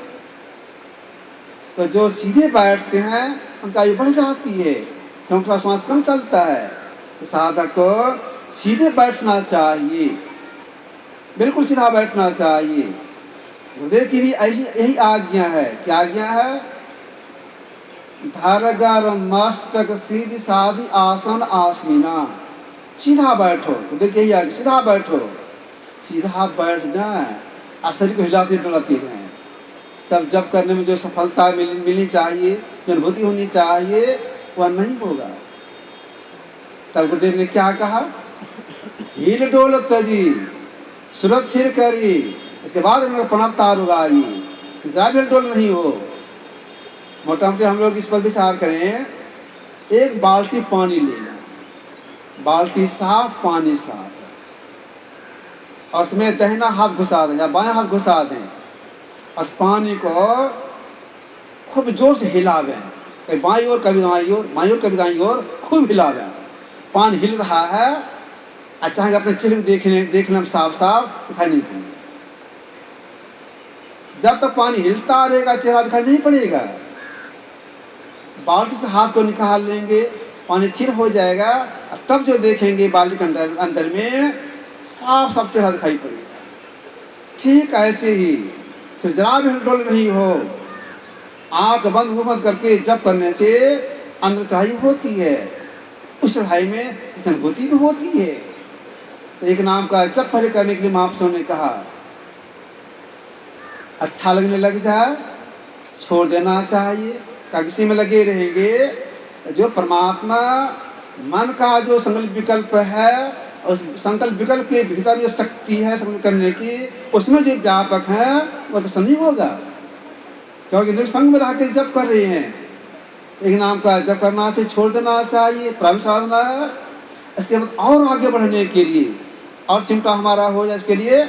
तो जो सीधे बैठते हैं उनका आयु बढ़ जाती है, क्योंकि श्वास कम चलता है। तो साधक को सीधे बैठना चाहिए, बिल्कुल सीधा बैठना चाहिए। गुरुदेव की भी यही आज्ञा है। क्या आज्ञा है? धरगर मस्तक सीधी साधी आसन आसमीना, सीधा बैठो। गुरुदेव की यही आज्ञा, सीधा बैठो। सीधा बैठ जाए, शरीर को हिलाते डुलाते रहें। तब जब करने में जो सफलता मिलनी चाहिए, जो अनुभूति होनी चाहिए, वह नहीं होगा। तब गुरुदेव ने क्या कहा? हिल डोल तजी सुरक्षित करी, इसके बाद प्रणव तार उगाई, हिल डोल नहीं हो। मोटा मोटे हम लोग इस पर विचार करें, एक बाल्टी पानी लेना, बाल्टी साफ, पानी साफ, और उसमें दाहिना हाथ घुसा दें या बायां हाथ घुसा दें, और पानी को खूब जोर से हिलावें, कभी बाईं ओर कभी दाईं ओर, बाईं ओर कभी दाईं ओर, खूब हिलावें। पानी हिल रहा है, अच्छा अपने चेहरे देखने में साफ साफ दिखाई नहीं पड़ेगा। जब तक पानी हिलता रहेगा चेहरा दिखाई नहीं पड़ेगा। बाल्टी से हाथ को निकाल लेंगे, पानी स्थिर हो जाएगा, तब जो देखेंगे बाल्टी के अंदर में साफ साफ चेहरा दिखाई पड़ेगा। ठीक ऐसे ही सिर्फ जरा भी हिलडोल नहीं हो, आंख बंद करके जप करने से अंदर चढ़ाई होती है, उस चढ़ाई में अनुभूति भी होती है। तो एक नाम का जप पहले करने के लिए महापुरुषों ने कहा, अच्छा लगने लग जाए छोड़ देना चाहिए। किसी में लगे रहेंगे, जो परमात्मा मन का जो संकल्प विकल्प है, उस संकल्प विकल्प के भीतर जो शक्ति है संकल्प करने की, उसमें जो व्यापक है वह तो सही होगा, क्योंकि संग में रह कर जप कर रहे हैं। एक नाम का जप करना चाहिए, छोड़ देना चाहिए, प्रारंभ साधना है। इसके बाद और आगे बढ़ने के लिए और चिंता हमारा हो जाए, इसके लिए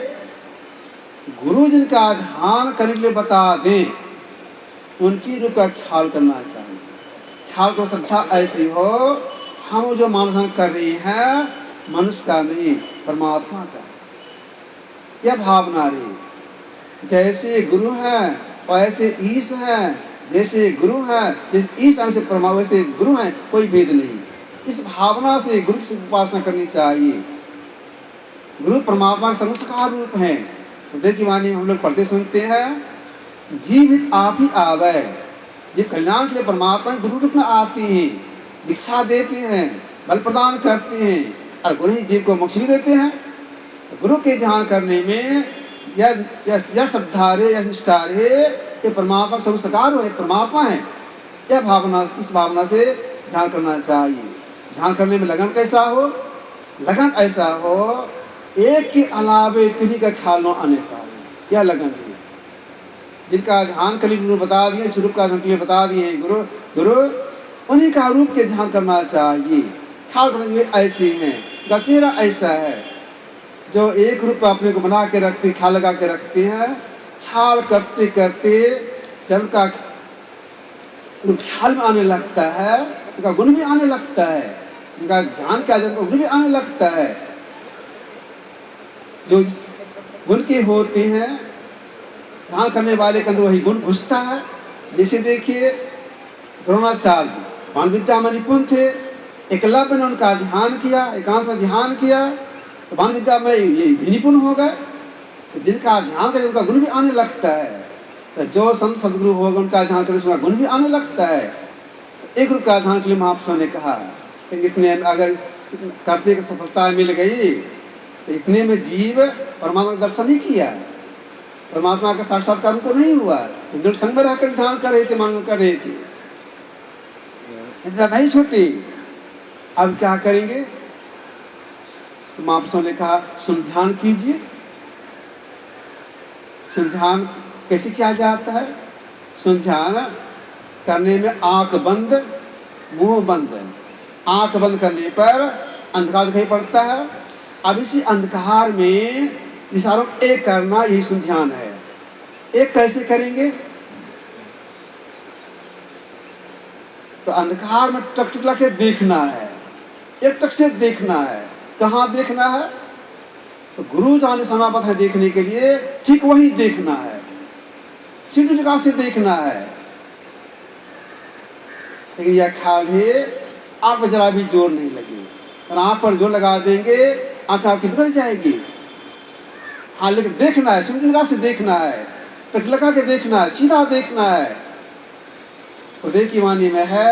गुरु जिनका ध्यान करने के लिए बता दें, उनकी रूप का ख्याल करना चाहिए। ख्याल को श्रद्धा ऐसी हो, हम जो मानसन कर रहे हैं मनुष्य का नहीं, परमात्मा का, यह भावना रही। जैसे गुरु हैं वैसे ईश हैं, जैसे गुरु हैं जैसे ईश से परमात्मा वैसे गुरु हैं, कोई भेद नहीं। इस भावना से गुरु की उपासना करनी चाहिए। गुरु परमात्मा का संस्कार रूप है। उधर की वाणी हम लोग पढ़ते सुनते हैं, जीवित आप ही आवे, ये कल्याण के लिए परमात्मा गुरु रूप में आते हैं, दीक्षा देते हैं, बल प्रदान करते हैं, और गुरु ही जीव को मोक्ष भी देते हैं। गुरु के ध्यान करने में यह श्रद्धा रे, यह निष्ठा रे, ये परमात्मा का संस्कार है, परमात्मा है, यह भावना, इस भावना से ध्यान करना चाहिए। ध्यान करने में लगन कैसा हो? लगन ऐसा हो एक के अलावे किन्हीं का ख्याल न आने पाए, यह लगन है। जिनका ध्यान करने गुरु बता दिए, स्वरूप का बता दिए गुरु, उन्हीं का रूप के ध्यान करना चाहिए। ख्याल करने ऐसे हैं, उनका चेहरा ऐसा है, जो एक रूप अपने को बना के रखते, ख्याल लगा के रखते हैं। ख्याल करते करते जब उनका ख्याल में आने लगता है, उनका गुण भी आने लगता है, उनका ध्यान का जब गुण भी आने लगता है। जो गुण के होते हैं, ध्यान करने वाले के अंदर वही गुण घुसता है। जैसे देखिए द्रोणाचार्य बाण विद्या में निपुण थे, एकलव्य ने उनका ध्यान किया, एकांत में ध्यान किया, तो बाण विद्या में ये निपुण हो गए। तो जिनका ध्यान करके उनका गुण भी आने लगता है। तो जो संत सदगुरु होगा उनका ध्यान करने से गुण भी आने लगता है। एक रूप का ध्यान के लिए महापुरुषों ने कहा कि इतने में अगर करने की सफलता मिल गई तो इतने में जीव परमात्मा का दर्शन ही किया, परमात्मा का साक्षात्कार उनको नहीं हुआ। दृढ़ संग में रहकर ध्यान कर रहे थे, मान कर रहे थे, इंद्रिया नहीं छूटी। अब क्या करेंगे? तो महापुरुषों ने कहा ध्यान कीजिए। ध्यान कैसे किया जाता है? ध्यान करने में आंख बंद मुंह बंद। आंख बंद करने पर अंधकार दिखाई पड़ता है। अब इसी अंधकार में इशारों एक करना यही ध्यान है। एक कैसे करेंगे? तो अंधकार में टक टक लगे देखना है, एक टक से देखना है। कहाँ देखना है? तो गुरु जहां निशानाबद्ध है देखने के लिए, ठीक वही देखना है, सीधी निगाह से देखना है। लेकिन यह ख्याल है आंख पर जरा भी जोर नहीं लगे, और आंख पर जोर लगा देंगे आंख आपकी बिगड़ जाएगी। हाँ, लेकिन देखना है, सीधी निगाह से देखना है, टक लगा के देखना है, सीधा देखना है। हृदय की वाणी में है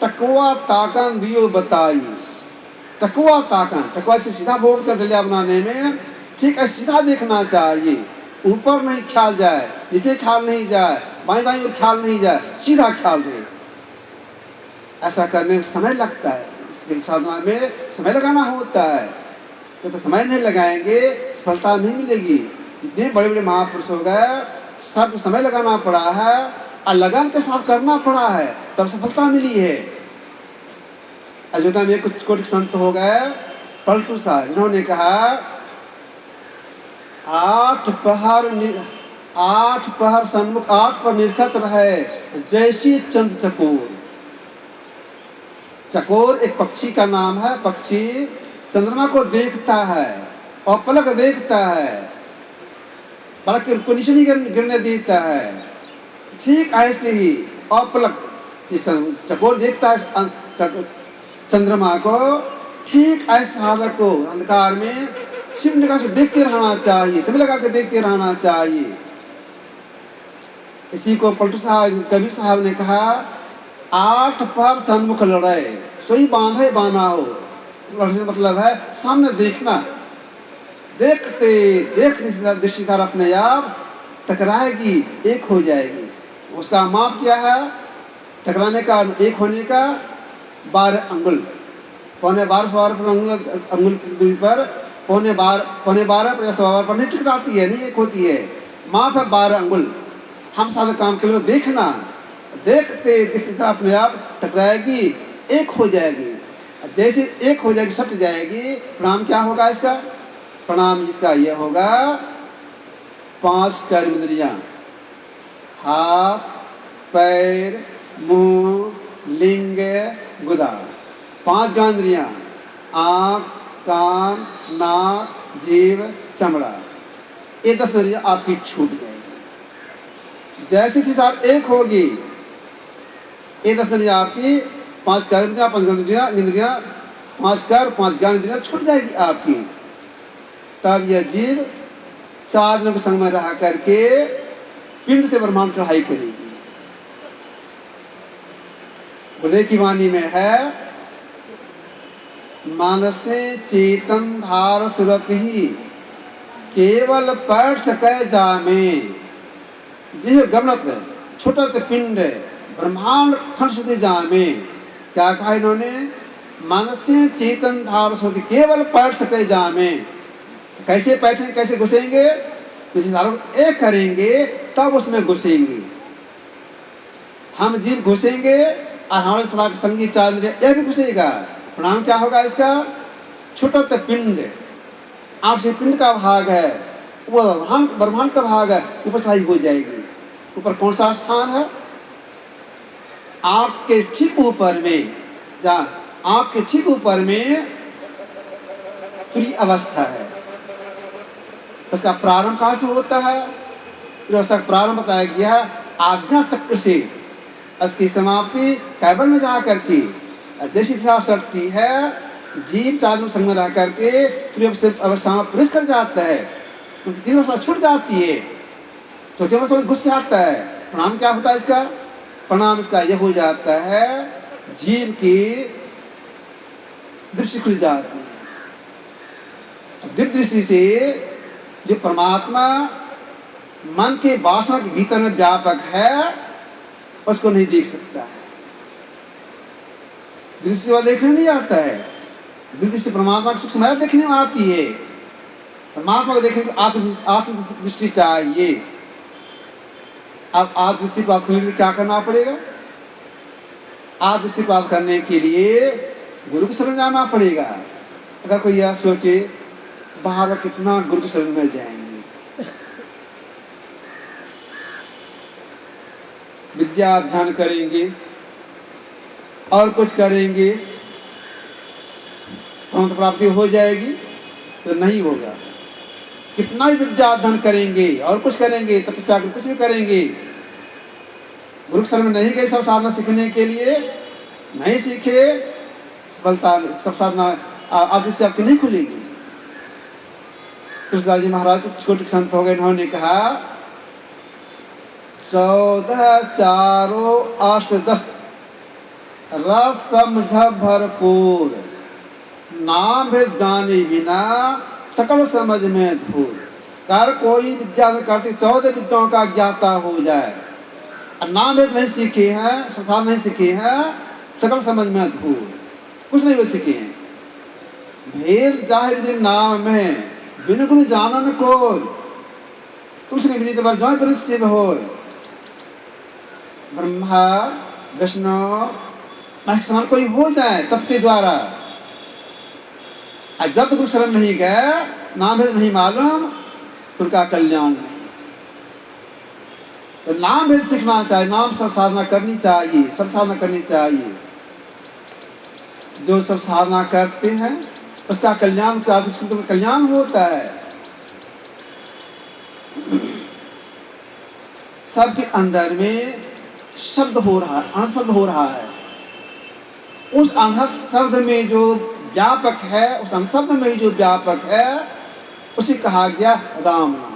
टकवा ताकन दियो बताई। टकवा ताकन, टकवा से सीधा बोलते डलिया बनाने में, ठीक है सीधा देखना चाहिए, ऊपर नहीं ख्याल जाए, नीचे ख्याल नहीं जाए, बाएं दाएं और ख्याल नहीं जाए, सीधा ख्याल दे। ऐसा करने में समय लगता है, इसके साधना में समय लगाना होता है। तो समय नहीं लगाएंगे सफलता नहीं मिलेगी। जितने बड़े बड़े महापुरुष हो गए सब समय लगाना पड़ा है और लगन के साथ करना पड़ा है, तब सफलता मिली है। अयोध्या में कुछ कोटि संत हो गए, पलटू साहब, इन्होंने कहा 8 पहर सन्मुख 8 पर निरखत रहे जैसी चंद चकोर। चकोर एक पक्षी का नाम है। पक्षी चंद्रमा को देखता है और पलक देखता है, पलक को नीचे नहीं गिरने देता है। ठीक ऐसे ही अपलक चकोर देखता है चंद्रमा को, ठीक ऐसे साधक को अंधकार में शिव निगाह से देखते रहना चाहिए, समय लगा के देखते रहना चाहिए। इसी को पलटू साहब कबीर साहब ने कहा 8 पर सन्मुख लड़े सोई बांधे बाना हो। लड़ने मतलब है सामने देखना, देखते देखते दृष्टिधार अपने आप टकराएगी, एक हो जाएगी। उसका माप क्या है? टकराने का, एक होने का 12 अंगुल, 12.25 अंगुल की दूरी पर, 12.25 पर या 12.25 पर नहीं टकराती है, नहीं एक होती है। माप है 12 अंगुल। हम सारे काम के लिए देखना, देखते देखते अपने आप टकराएगी, एक हो जाएगी। जैसे एक हो जाएगी, सट जाएगी, प्रणाम क्या होगा इसका? प्रणाम इसका यह होगा 5 कर्मेंद्रियां, हाथ पैर मुंह लिंग गुदा, 5 ज्ञानेंद्रियां, आंख कान नाक जीभ चमड़ा, ये 10 इंद्रियां आपकी छूट जाएगी। जैसे कि साथ एक होगी, ये 10 इंद्रियां आपकी, 5 कर्मेंद्रियां 5 इंद्रियां 5 कर 5 ज्ञानेंद्रियां छूट जाएगी आपकी। तब यह जीव 4 लोग संग में रह करके पिंड से ब्रह्मांड चढ़ाई करेगी। हृदय की वाणी में है मानसे चेतन धार सुरत ही केवल पैठ सके जामे। जिह गमनत छुटत पिंड ब्रह्मांड खंड सुधि जामे। क्या कहा इन्होंने? मानसे चेतन धार सुरत केवल पैठ सके जामे। कैसे बैठेंगे, कैसे घुसेंगे? किसी सालों एक करेंगे तब उसमें घुसेंगे। हम जीव घुसेंगे और हमारे सलाह संगीत चांद यह भी घुसेगा। प्रणाम क्या होगा इसका? छुटत पिंड, आंख से पिंड का भाग है, वो ब्रह्मांड का भाग है, ऊपर चढ़ाई हो जाएगी। ऊपर कौन सा स्थान है? आंख के ठीक ऊपर में, जहाँ आंख के ठीक ऊपर में तुरी अवस्था है। उसका प्रारंभ कहां से होता है? उसका प्रारंभ बताया गया आज्ञा चक्र से, इसकी समाप्ति कैबल में जाकर के जैसी दिशा सटती है, जीव 4 संग में रह करके अवस्था में प्रवेश कर जाता है, उनकी 3 अवस्था छूट जाती है। तो जब समझ गुस्से आता है, प्रणाम क्या होता है इसका? प्रणाम इसका यह हो जाता है जीव की दृष्टि खुल जाती है। दिव्य दृष्टि से जो परमात्मा मन के वासना के भीतर में व्यापक है उसको नहीं देख सकता है। दृष्टि वाला देखने नहीं आता है। दिव्य से परमात्मा की सूक्ष्म देखने में आती है। परमात्मा को देखने की आत्म दृष्टि चाहिए। अब आप दृष्टि प्राप्त करने के लिए क्या करना पड़ेगा? आप दृष्टि प्राप्त करने के लिए गुरु की शरण जाना पड़ेगा। अगर कोई यह सोचे बाहर कितना गुरु की शरण में जाएंगे, विद्या अध्ययन करेंगे और कुछ करेंगे, परम प्राप्ति हो जाएगी? तो नहीं होगा। कितना भी विद्या अध्ययन करेंगे और कुछ करेंगे, तपस्या कुछ भी करेंगे, गुरु की शरण में नहीं गए सब साधना सीखने के लिए, नहीं सीखे, सफलता सब साधना आप इससे आपकी नहीं खुलेगी। कृष्णदास जी महाराज छोटे संत हो गए, इन्होंने कहा 14 4 8 10 रस समझ भरपूर, नाम भेद जाने बिना सकल समझ में धूल। कर कोई विद्या करते 14 विद्याओं का ज्ञाता हो जाए, नाम भेद नहीं सीखे हैं, संसार नहीं सीखे हैं, सकल समझ में धूल, कुछ नहीं वो सीखे हैं। भेद जाहिर नाम में बिन गुरु जानन को, तुझने विनीत वर जो पर शिव हो। ब्रह्मा विष्णु महेश्वर कोई हो जाए तब के द्वारा, जब गुरु शरण नहीं गए, नाम भेद नहीं मालूम, उनका कल्याण नहीं। तो नाम भेद सीखना चाहिए, नाम सब साधना करनी चाहिए, सब साधना करनी चाहिए। जो सब साधना करते हैं उसका कल्याण का कल्याण होता है। सबके अंदर में शब्द हो रहा है, अनशब्द हो रहा है। उस अनहद शब्द में जो व्यापक है, उस अनशब्द में जो व्यापक है, उसे कहा गया राम नाम।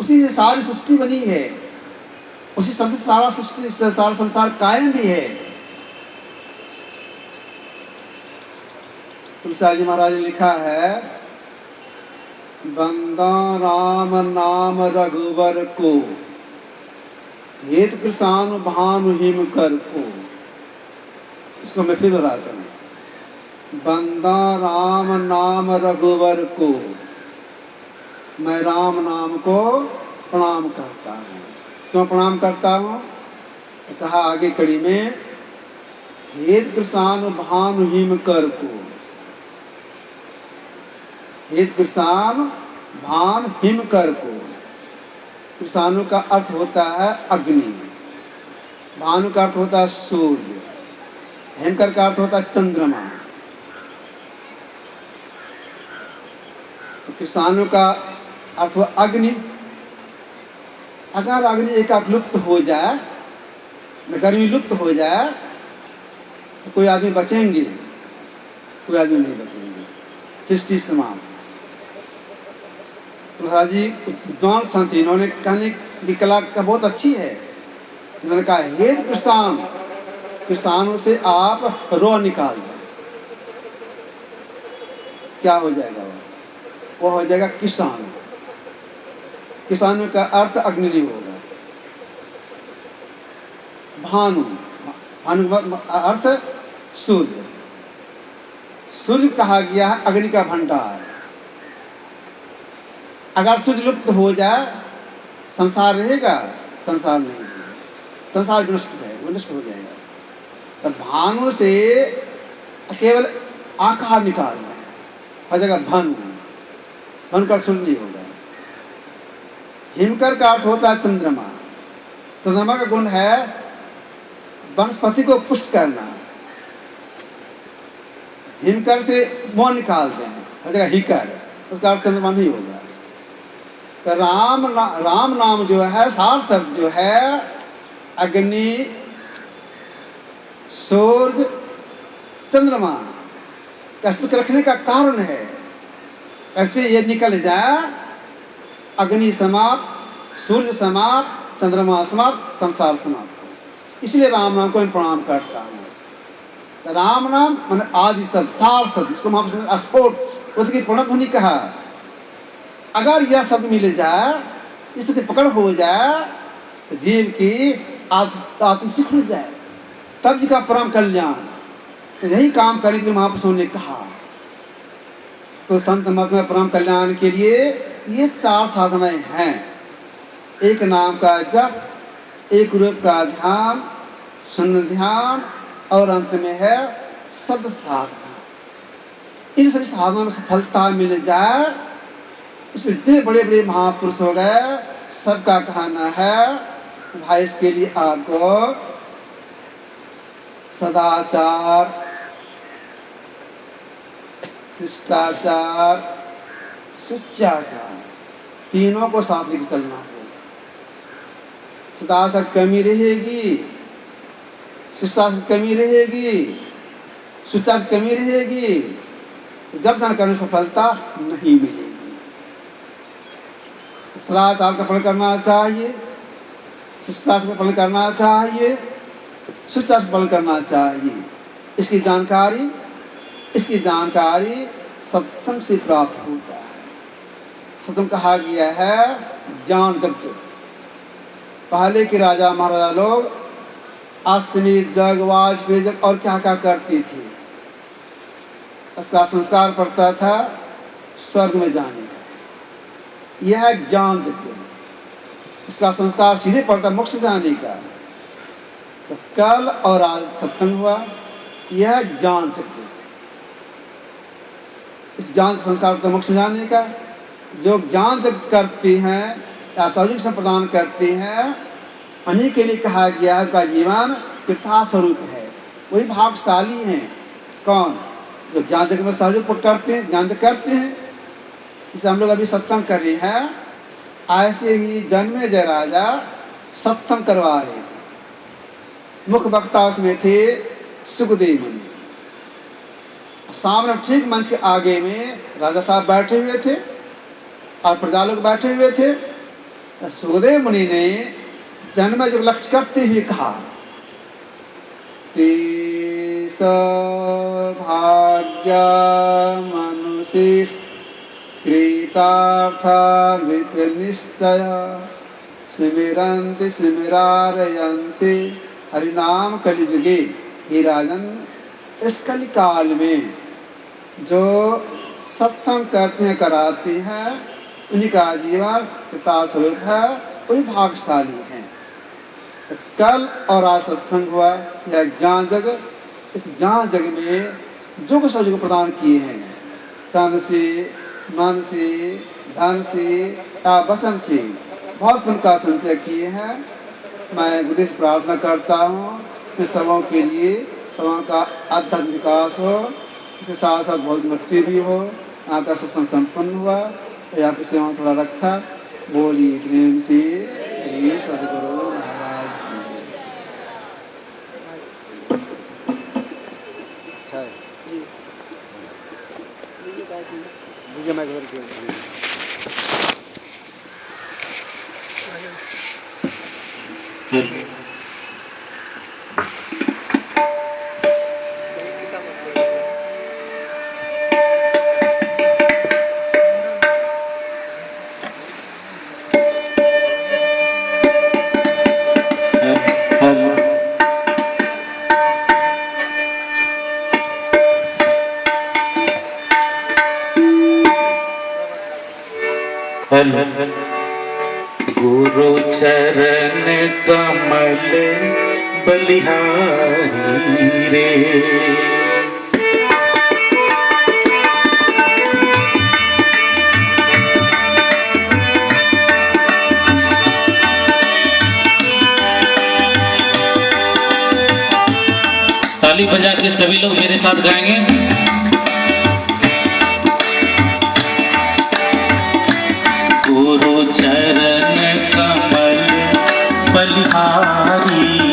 उसी से सारी सृष्टि बनी है, उसी शब्द से सारा सृष्टि, सारा संसार कायम भी है। तुलसीदास जी महाराज ने लिखा है, बंदा राम नाम रघुवर को, हेत कृषानु भानु हिम कर को। इसको मैं फिर दोहराता हूं। बंदा राम नाम रघुवर को, मैं राम नाम को प्रणाम करता हूं। क्यों प्रणाम करता हूं? कहा आगे कड़ी में, हेत कृषानु भानु हिम कर को। हेत कृषानु भान हिम कर को। कृषानु का अर्थ होता है अग्नि, भानु का अर्थ होता है सूर्य, हिमकर का अर्थ होता है चंद्रमा। तो कृषानु का अर्थ हुआ अग्नि। अगर अग्नि एकाएक लुप्त हो जाए, गर्मी लुप्त हो जाए, तो कोई आदमी बचेंगे? कोई आदमी नहीं बचेंगे, सृष्टि समाप्त। प्रहलाद जी विद्वान संत, इन्होंने कहने की कला का बहुत अच्छी है। इन्होंने कहा, हेत कृषाण, किसानों से आप रो निकाल दें, क्या हो जाएगा? वो हो जाएगा किसान। किसानों का अर्थ अग्नि नहीं होगा। भानु, भानु का अर्थ सूर्य। सूर्य कहा गया है अग्नि का भंडार। अगर सूर्य लुप्त हो जाए, संसार रहेगा? संसार नहीं रहेगा, संसार विनष्ट है, वो नष्ट हो जाएगा। तो भानु से केवल आकार निकालना है, हर जगह भानु, भानु का सूर्य नहीं होगा। हिमकर का अर्थ होता है चंद्रमा। चंद्रमा का गुण है वनस्पति को पुष्ट करना। हिमकर से मोह निकालते हैं, हर जगह हिकर, उसका अर्थ चंद्रमा नहीं होगा। तो राम नाम जो है, सार शब्द जो है, अग्नि, सूर्य, चंद्रमा का अस्तित्व रखने का कारण है। ऐसे ये निकल जाए, अग्नि समाप्त, सूर्य समाप्त, चंद्रमा समाप्त, संसार समाप्त। इसलिए राम नाम को मैं प्रणाम करता हूँ। राम नाम मैंने आदि सद, सार सद, इसको महापुरुष स्फोट उसकी प्रणध्वनि कहा। अगर यह शब्द मिल जाए, इसकी पकड़ हो जाए, तो जीव की आत्म खुल जाए, तब जी का परम कल्याण। तो यही काम करने के लिए महापुरुषों ने कहा। तो संत मत में परम कल्याण के लिए ये 4 साधनाएं हैं। एक नाम का जप, एक रूप का ध्यान, शून्य ध्यान, और अंत में है सद साधना। इन सभी साधनों में सफलता मिल जाए, इसलिए जितने बड़े बड़े महापुरुष हो गए, सबका कहना है भाई इसके लिए आपको सदाचार, शिष्टाचार, सुचाचार, तीनों को साथ लेकर चलना होगा। सदाचार कमी रहेगी, शिष्टाचार कमी रहेगी, सुचाचार कमी रहेगी, तो जब तक करने सफलता नहीं मिलेगी। सदाचार का पालन करना चाहिए, शिष्टाचार का पालन करना चाहिए, सुचाचार का पालन करना चाहिए। इसकी जानकारी सत्संग से प्राप्त होता है। सत्संग कहा गया है ज्ञान यज्ञ। पहले के राजा महाराजा लोग अश्वमेध यज्ञ, वाजपेयी यज्ञ और क्या क्या करते थे। उसका संस्कार पड़ता था स्वर्ग में जाने का। यह है ज्ञान यज्ञ। इसका संस्कार सीधे पड़ता मोक्ष जाने का। तो कल और आज सत्संग हुआ, यह ज्ञान यज्ञ। इस ज्ञान संस्कार तो मोक्ष जाने का। जो ज्ञान यज्ञ करते हैं या सार्वजनिक से प्रदान करते हैं, उन्हीं के लिए कहा गया है का जीवन कृथा स्वरूप है। वही भागशाली हैं। कौन? जो ज्ञान यज्ञ में सहयोग करते हैं, ज्ञान यज्ञ करते हैं। इसे हम लोग अभी सत्संग कर रहे हैं। ऐसे ही जन्मेजय राजा सत्संग करवा रहे थे। मुख्य वक्ता उसमें थे सुखदेव मुनि। सामने ठीक मंच के आगे में राजा साहब बैठे हुए थे और प्रजा लोग बैठे हुए थे। सुखदेव मुनि ने जन्मेजय को लक्ष्य करते हुए कहा, तेस भाग्य मनुष्य कृतार्था निश्चय स्मिरन्ति स्मिरारयन्ति हरिनाम कलिजुगे। हे राजन, इस कलि काल में जो सत्संग करते हैं, कराते हैं, उन्हीं का जीवन कृता स्वरूप है, वही भाग्यशाली है। तो कल और आज सत्संग हुआ, यह ज्ञान जग। इस ज्ञान जग में जो कुछ सहयोग प्रदान किए हैं, तन से, मन से, धन से या वचन से बहुत पुण्य का संचय किए हैं। मैं गुरुदेव से प्रार्थना करता हूँ कि सबों के लिए सबों का आध्यात्मिक विकास हो, इसके साथ साथ बहुत मृत्यु भी हो। यहाँ का सत्संग संपन्न हुआ, तो यहाँ की सेवा थोड़ा रखा। बोलिए प्रेम से श्री सद्गुरु महाराज की। अच्छा है जी, मैं घर के गुरु चरण कमल बलिहारी रे, ताली बजा के सभी लोग मेरे साथ गाएंगे। गुरु चरण कमल बलिहारी